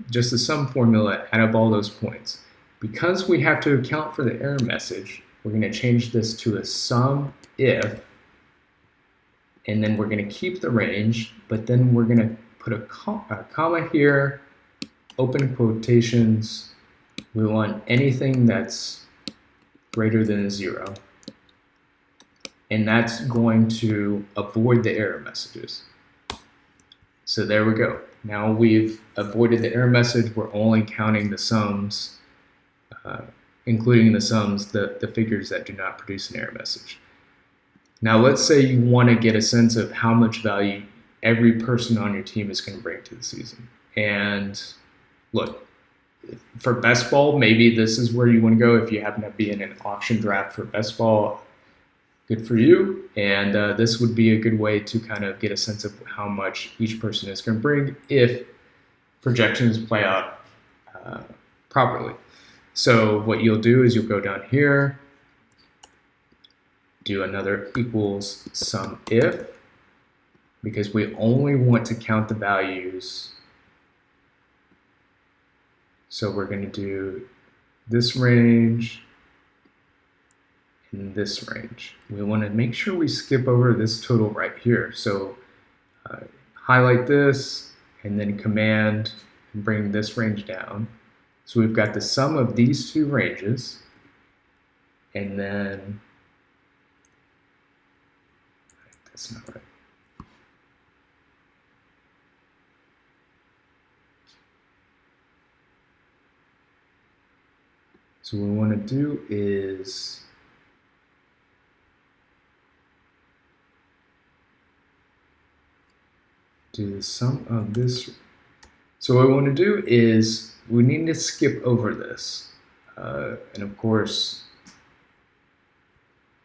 just the sum formula, add up all those points. Because we have to account for the error message, we're going to change this to a sum if, and then we're going to keep the range, but then we're going to put a comma here, open quotations. We want anything that's greater than 0. And that's going to avoid the error messages. So there we go. Now we've avoided the error message. We're only counting the sums, including the sums, the figures that do not produce an error message. Now let's say you want to get a sense of how much value every person on your team is going to bring to the season. And look, for best ball, maybe this is where you want to go. If you happen to be in an auction draft for best ball, good for you. And this would be a good way to kind of get a sense of how much each person is going to bring if projections play out properly. So what you'll do is you'll go down here, do another equals sum if, because we only want to count the values. So we're going to do this range and this range. We want to make sure we skip over this total right here. So highlight this and then command and bring this range down. So we've got the sum of these 2 ranges, and then that's not right. So what we want to do is do the sum of this. So what we want to do is we need to skip over this. And of course,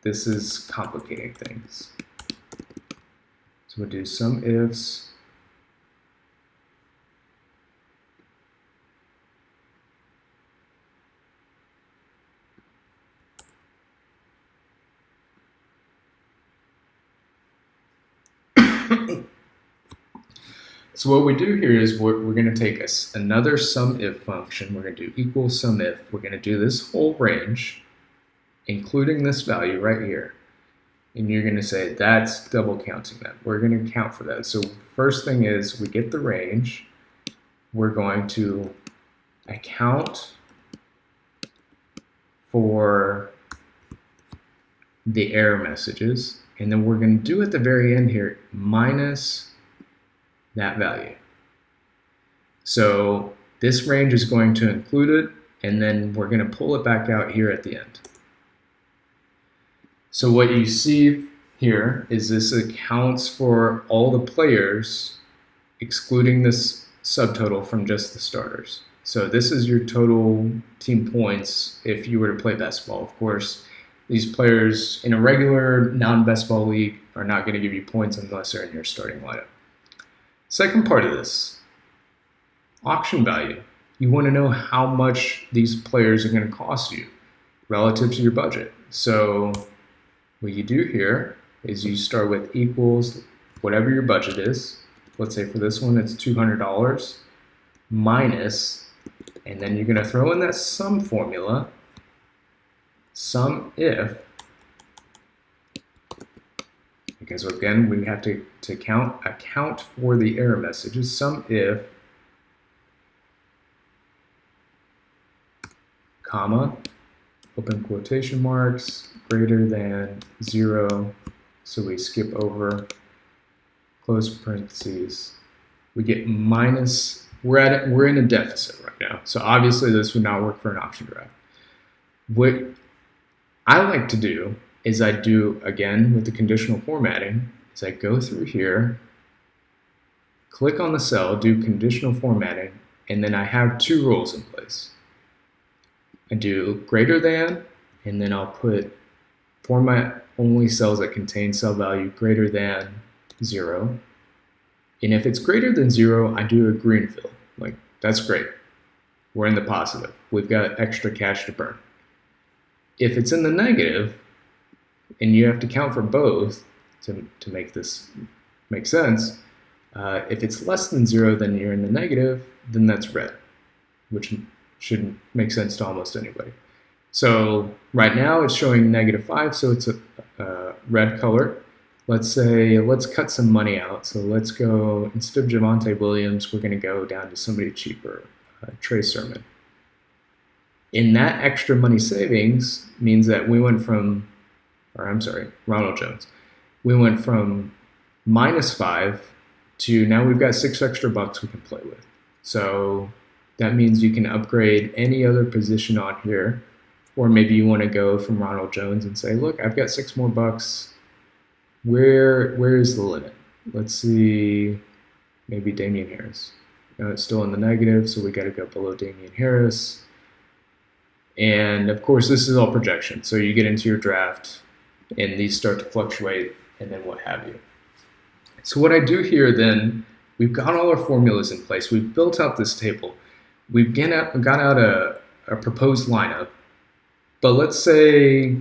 this is complicating things. So we'll do sum ifs. So what we do here is we're going to take another SUMIF function. We're going to do equal SUMIF. We're going to do this whole range, including this value right here. And you're going to say that's double counting that. We're going to count for that. So first thing is we get the range. We're going to account for the error messages. And then we're going to do at the very end here minus that value. So this range is going to include it, and then we're going to pull it back out here at the end. So what you see here is this accounts for all the players, excluding this subtotal from just the starters. So this is your total team points if you were to play best ball. Of course, these players in a regular non-best ball league are not going to give you points unless they're in your starting lineup. Second part of this, auction value. You want to know how much these players are going to cost you relative to your budget. So what you do here is you start with equals whatever your budget is. Let's say for this one it's $200 minus, and then you're going to throw in that sum formula, sum if, because again we have to account for the error messages, sum if, comma, open quotation marks, greater than 0, so we skip over, close parentheses, we get minus, we're in a deficit right now, so obviously this would not work for an auction draft. What I like to do is I do, again, with the conditional formatting, is I go through here, click on the cell, do conditional formatting, and then I have two rules in place. I do greater than, and then I'll put format only cells that contain cell value greater than 0. And if it's greater than 0, I do a green fill. Like, that's great. We're in the positive. We've got extra cash to burn. If it's in the negative, and you have to count for both to make this make sense, if it's less than 0, then you're in the negative, then that's red, which should make sense to almost anybody. So right now it's showing -5, so it's a red color. Let's cut some money out. So let's go, instead of Javonte Williams, we're going to go down to somebody cheaper, Trey Sermon. In that extra money savings means that we went from, Ronald Jones. We went from -5 to now we've got $6 extra we can play with. So that means you can upgrade any other position on here, or maybe you want to go from Ronald Jones and say, look, I've got $6 more. Where is the limit? Let's see, maybe Damian Harris. No, it's still in the negative, so we got to go below Damian Harris. And of course, this is all projection. So you get into your draft, and these start to fluctuate, and then what have you. So what I do here then, we've got all our formulas in place. We've built out this table. We've got out a proposed lineup. But let's say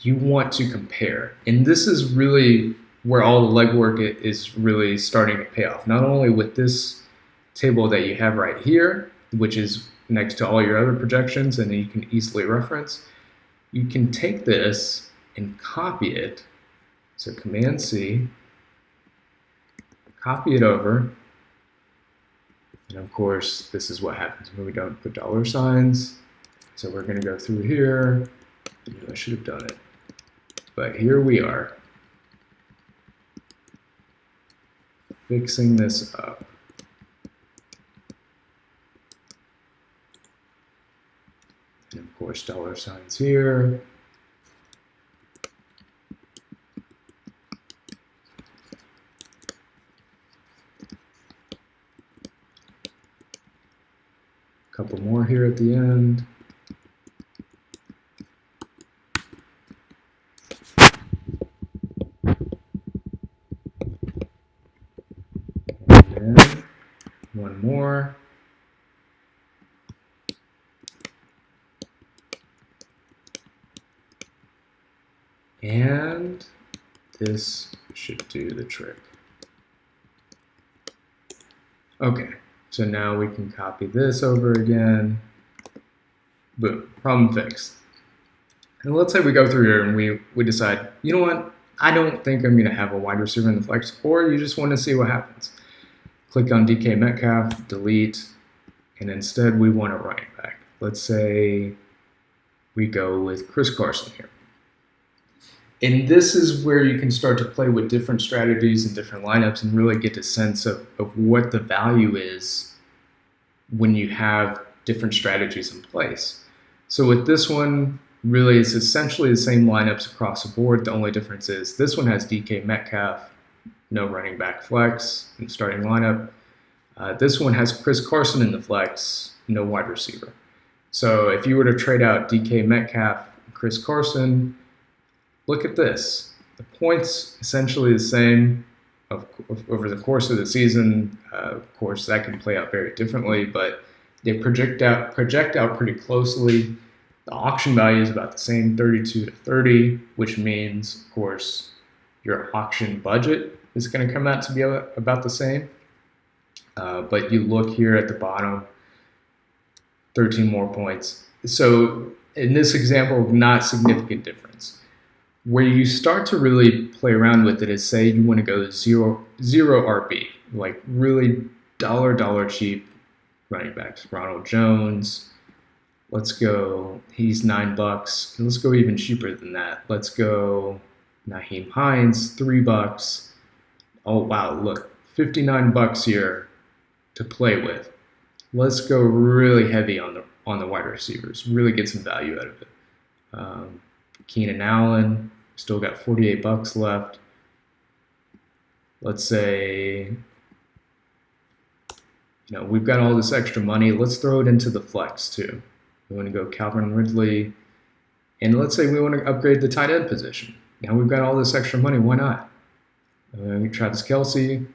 you want to compare. And this is really where all the legwork is really starting to pay off. Not only with this table that you have right here, which is next to all your other projections and you can easily reference, you can take this and copy it. So Command C, copy it over. And of course, this is what happens when we don't put $signs. So we're going to go through here. I should have done it. But here we are, fixing this up. And of course, $signs here. A couple more here at the end. And one more. And this should do the trick. Okay, so now we can copy this over again. Boom, problem fixed. And let's say we go through here and we decide, you know what, I don't think I'm going to have a wide receiver in the flex, or you just want to see what happens. Click on DK Metcalf, delete, and instead we want a running back. Let's say we go with Chris Carson here. And this is where you can start to play with different strategies and different lineups and really get a sense of what the value is when you have different strategies in place. So with this one, really it's essentially the same lineups across the board. The only difference is this one has DK Metcalf, no running back flex in the starting lineup. This one has Chris Carson in the flex, no wide receiver. So if you were to trade out DK Metcalf and Chris Carson, look at this. The points essentially the same over the course of the season. Of course, that can play out very differently, but they project out pretty closely. The auction value is about the same, 32 to 30, which means, of course, your auction budget is going to come out to be about the same. But you look here at the bottom, 13 more points. So in this example, not significant difference. Where you start to really play around with it is, say you want to go zero RB, like really dollar cheap running backs. Ronald Jones, let's go, he's $9. And let's go even cheaper than that. Let's go Nyheim Hines, $3. Oh wow, look, $59 here to play with. Let's go really heavy on the wide receivers, really get some value out of it. Keenan Allen, still got $48 left. Let's say, we've got all this extra money. Let's throw it into the flex too. We want to go Calvin Ridley. And let's say we want to upgrade the tight end position. Now we've got all this extra money. Why not? Travis Kelce.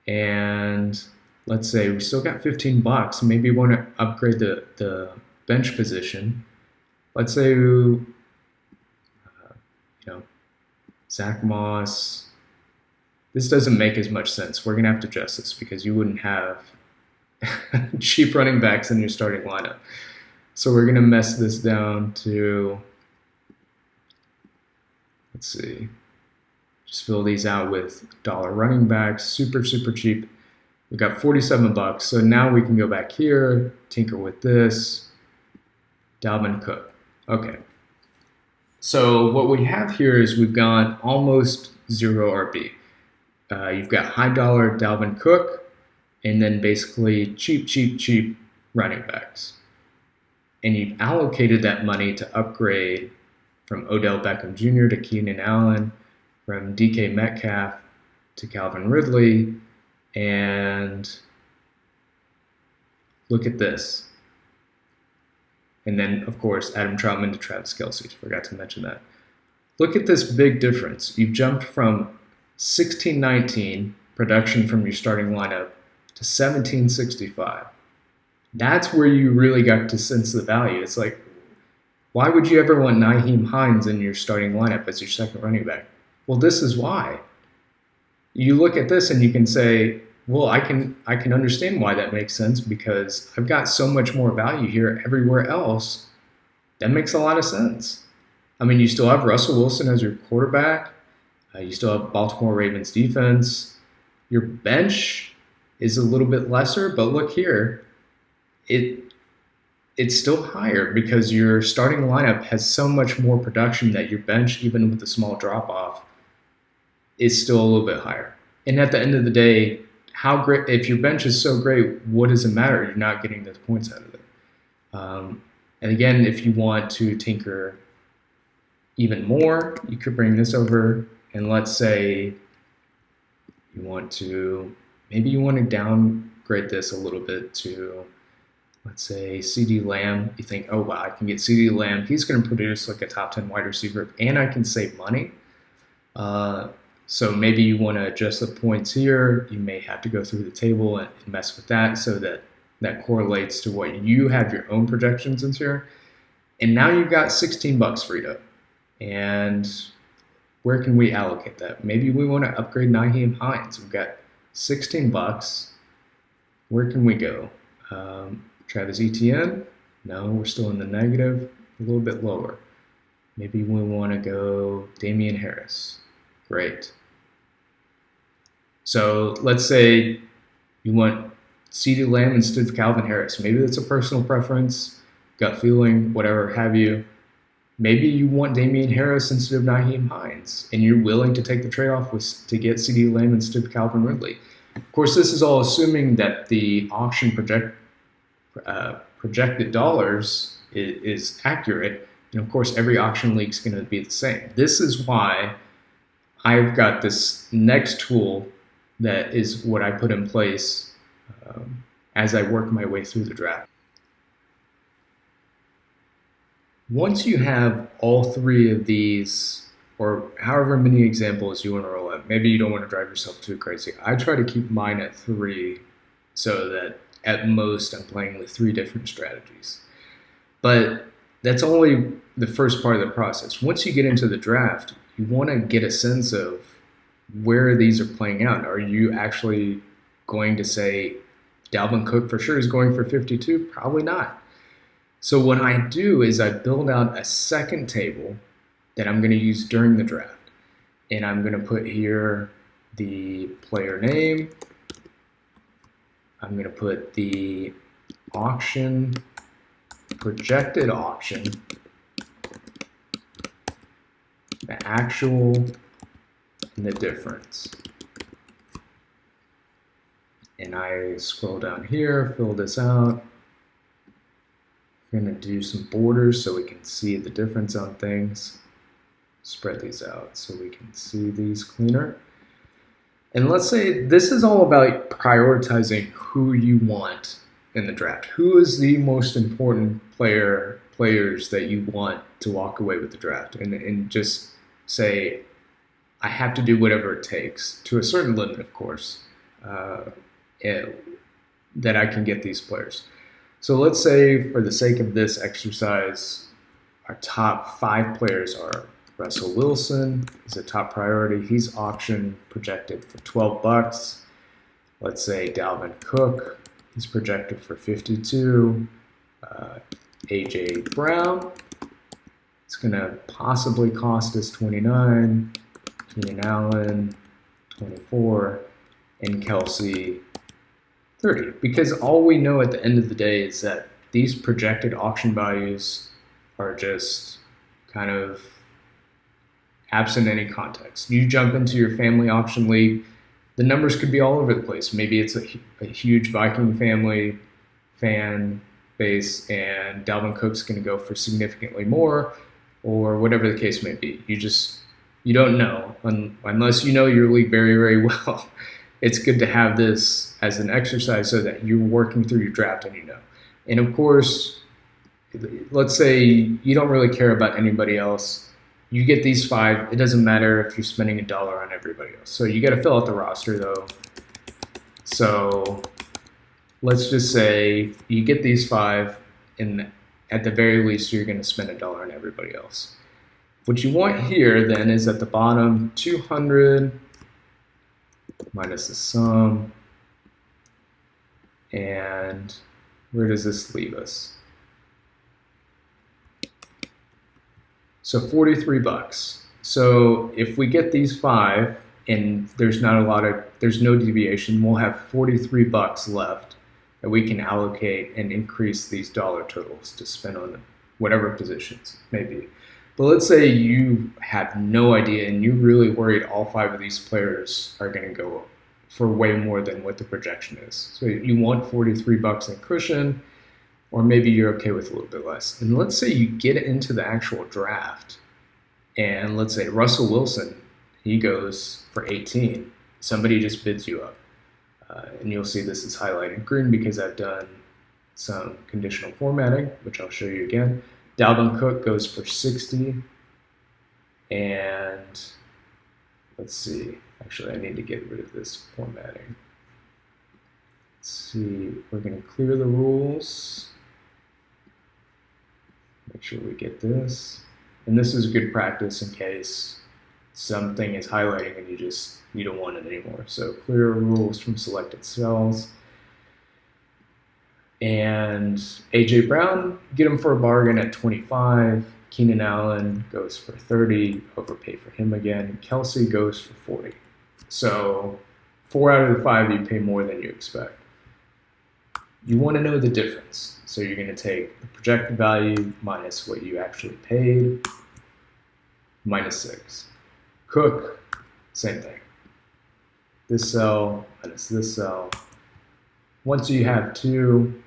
And let's say we still got $15. Maybe we want to upgrade the bench position. Let's say, Zach Moss. This doesn't make as much sense. We're going to have to adjust this because you wouldn't have cheap running backs in your starting lineup. So we're going to mess this down to, let's see, just fill these out with dollar running backs, super cheap. We got $47. So now we can go back here, tinker with this, Dalvin Cook. Okay. So what we have here is we've got almost zero RB. You've got high dollar Dalvin Cook, and then basically cheap running backs. And you've allocated that money to upgrade from Odell Beckham Jr. to Keenan Allen, from DK Metcalf to Calvin Ridley, and look at this. And then, of course, Adam Troutman to Travis Kelce. Forgot to mention that. Look at this big difference. You've jumped from 1619 production from your starting lineup to 1765. That's where you really got to sense the value. It's like, why would you ever want Nyheim Hines in your starting lineup as your second running back? Well, this is why. You look at this and you can say, well, I can understand why that makes sense because I've got so much more value here everywhere else. That makes a lot of sense. I mean, you still have Russell Wilson as your quarterback. You still have Baltimore Ravens defense. Your bench is a little bit lesser, but look here. It's still higher because your starting lineup has so much more production that your bench, even with a small drop-off, is still a little bit higher. And at the end of the day, how great, if your bench is so great, what does it matter? You're not getting those points out of it. And again, if you want to tinker even more, you could bring this over, and let's say you want to, maybe you want to downgrade this a little bit to, let's say, CeeDee Lamb. You think, oh wow, I can get CeeDee Lamb. He's going to produce like a top 10 wide receiver, and I can save money. So maybe you want to adjust the points here. You may have to go through the table and mess with that so that correlates to what you have your own projections in here. And now you've got $16 freed up. And where can we allocate that? Maybe we want to upgrade Nyheim Hines. We've got $16. Where can we go? Travis Etienne? No, we're still in the negative. A little bit lower. Maybe we want to go Damian Harris. Great. So let's say you want CeeDee Lamb instead of Calvin Harris. Maybe that's a personal preference, gut feeling, whatever have you. Maybe you want Damian Harris instead of Nyheim Hines, and you're willing to take the trade-off to get CeeDee Lamb instead of Calvin Ridley. Of course, this is all assuming that the auction projected dollars is accurate, and of course, every auction leak is going to be the same. This is why I've got this next tool that is what I put in place as I work my way through the draft. Once you have all three of these, or however many examples you want to roll out, maybe you don't want to drive yourself too crazy. I try to keep mine at 3 so that at most I'm playing with 3 different strategies. But that's only the first part of the process. Once you get into the draft, you want to get a sense of where these are playing out. Are you actually going to say Dalvin Cook for sure is going for 52? Probably not. So what I do is I build out a second table that I'm going to use during the draft. And I'm going to put here the player name. I'm going to put the auction, projected auction, the actual, and the difference. And I scroll down here, fill this out. I'm going to do some borders so we can see the difference on things. Spread these out so we can see these cleaner. And let's say this is all about prioritizing who you want in the draft. Who is the most important players that you want to walk away with the draft? And just say, I have to do whatever it takes, to a certain limit, of course, that I can get these players. So let's say, for the sake of this exercise, our top 5 players are Russell Wilson is a top priority. He's auction projected for $12. Let's say Dalvin Cook, he's projected for 52. AJ Brown, it's going to possibly cost us 29. Keenan Allen, 24. And Kelsey, 30. Because all we know at the end of the day is that these projected auction values are just kind of absent any context. You jump into your family auction league, the numbers could be all over the place. Maybe it's a huge Viking family fan base and Dalvin Cook's going to go for significantly more, or whatever the case may be. You don't know unless you know your league very, very well. It's good to have this as an exercise so that you're working through your draft and you know. And of course, let's say you don't really care about anybody else. You get these 5. It doesn't matter if you're spending $1 on everybody else. So you got to fill out the roster though. So let's just say you get these 5, and at the very least you're going to spend $1 on everybody else. What you want here then is at the bottom 200 minus the sum, and where does this leave us? So $43. So if we get these 5 and there's no deviation, we'll have $43 left that we can allocate and increase these dollar totals to spend on whatever positions maybe. But let's say you have no idea and you're really worried all 5 of these players are going to go for way more than what the projection is. So you want $43 in cushion, or maybe you're okay with a little bit less. And let's say you get into the actual draft, and let's say Russell Wilson, he goes for 18. Somebody just bids you up. And you'll see this is highlighted green because I've done some conditional formatting, which I'll show you again. Dalvin Cook goes for 60. And let's see. Actually, I need to get rid of this formatting. Let's see. We're going to clear the rules. Make sure we get this. And this is good practice in case something is highlighting and you don't want it anymore. So clear rules from selected cells. And AJ Brown, get him for a bargain at 25. Keenan Allen goes for 30, overpay for him again. And Kelsey goes for 40. So 4 out of the 5 you pay more than you expect. You want to know the difference. So you're going to take the projected value minus what you actually paid, minus 6. Cook, same thing. This cell minus this cell. Once you have 2,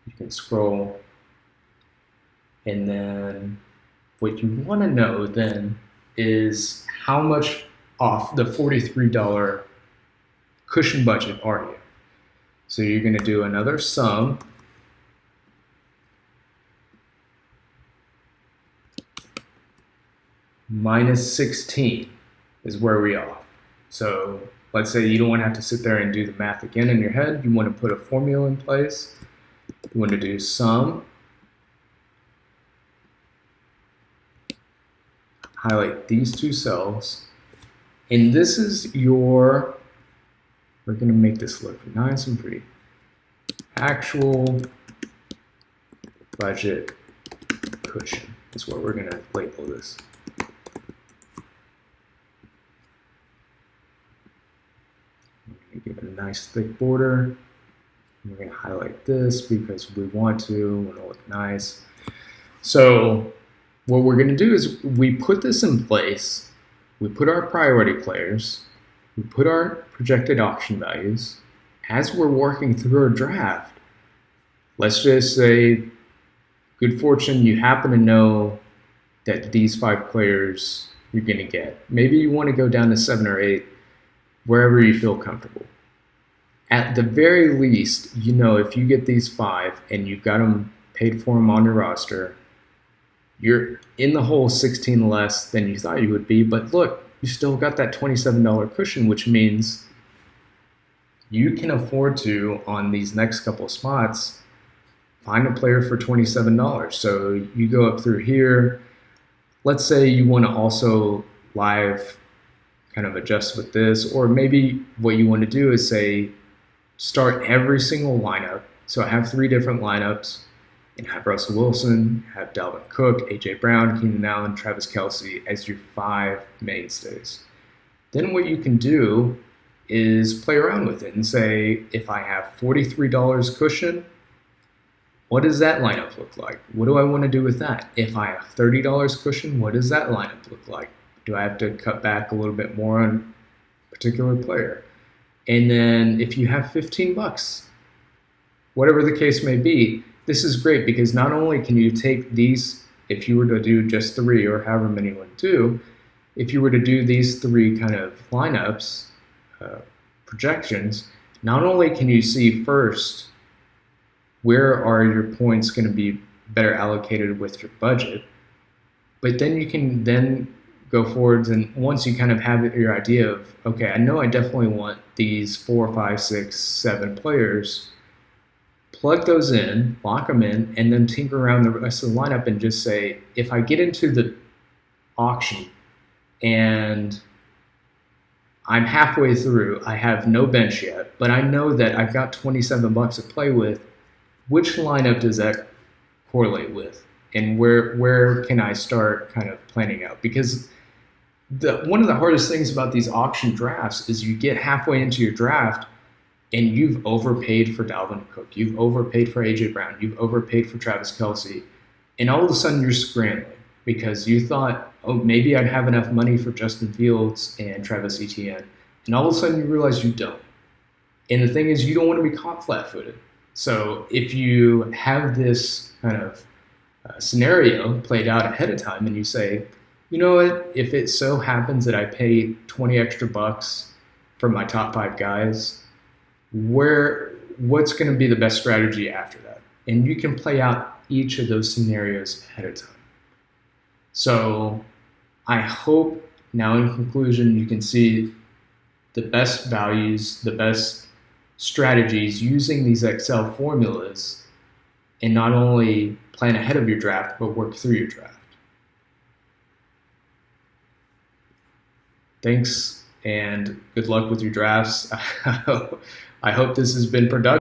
you can scroll. And then what you want to know then is how much off the $43 cushion budget are you? So you're going to do another sum. Minus 16 is where we are. So let's say you don't want to have to sit there and do the math again in your head. You want to put a formula in place. You want to do sum. Highlight these 2 cells. And this is your, we're going to make this look nice and pretty. Actual budget cushion is what we're going to label this. We're going to give it a nice thick border. We're going to highlight this because we want to look nice. So what we're going to do is we put this in place. We put our priority players. We put our projected auction values. As we're working through our draft, let's just say, good fortune, you happen to know that these 5 players you're going to get. Maybe you want to go down to 7 or 8, wherever you feel comfortable. At the very least, you know if you get these 5 and you've got them paid for them on your roster, you're in the hole 16 less than you thought you would be. But look, you still got that $27 cushion, which means you can afford to, on these next couple of spots, find a player for $27. So you go up through here. Let's say you want to also live kind of adjust with this, or maybe what you want to do is say, start every single lineup. So I have 3 different lineups, and have Russell Wilson, have Dalvin Cook, AJ Brown, Keenan Allen, Travis Kelsey as your 5 mainstays. Then what you can do is play around with it and say, if I have $43 cushion, what does that lineup look like? What do I want to do with that? If I have $30 cushion, what does that lineup look like? Do I have to cut back a little bit more on a particular player? And then if you have 15 bucks, whatever the case may be, this is great because not only can you take these, if you were to do just 3 or however many you want to do, if you were to do these 3 kind of lineups, projections, not only can you see first where are your points going to be better allocated with your budget, but then you can then go forwards, and once you kind of have your idea of, okay, I know I definitely want these 4, 5, 6, 7 players, plug those in, lock them in, and then tinker around the rest of the lineup and just say, if I get into the auction and I'm halfway through, I have no bench yet, but I know that I've got 27 bucks to play with, which lineup does that correlate with? And where can I start kind of planning out? Because one of the hardest things about these auction drafts is you get halfway into your draft and you've overpaid for Dalvin Cook, you've overpaid for AJ Brown, you've overpaid for Travis Kelsey, and all of a sudden you're scrambling because you thought, oh, maybe I'd have enough money for Justin Fields and Travis Etienne, and all of a sudden you realize you don't. And the thing is, you don't want to be caught flat-footed. So if you have this kind of scenario played out ahead of time and you say, you know what, if it so happens that I pay 20 extra bucks for my top 5 guys, what's going to be the best strategy after that? And you can play out each of those scenarios ahead of time. So I hope now in conclusion you can see the best values, the best strategies using these Excel formulas, and not only plan ahead of your draft, but work through your draft. Thanks and good luck with your drafts. I hope this has been productive.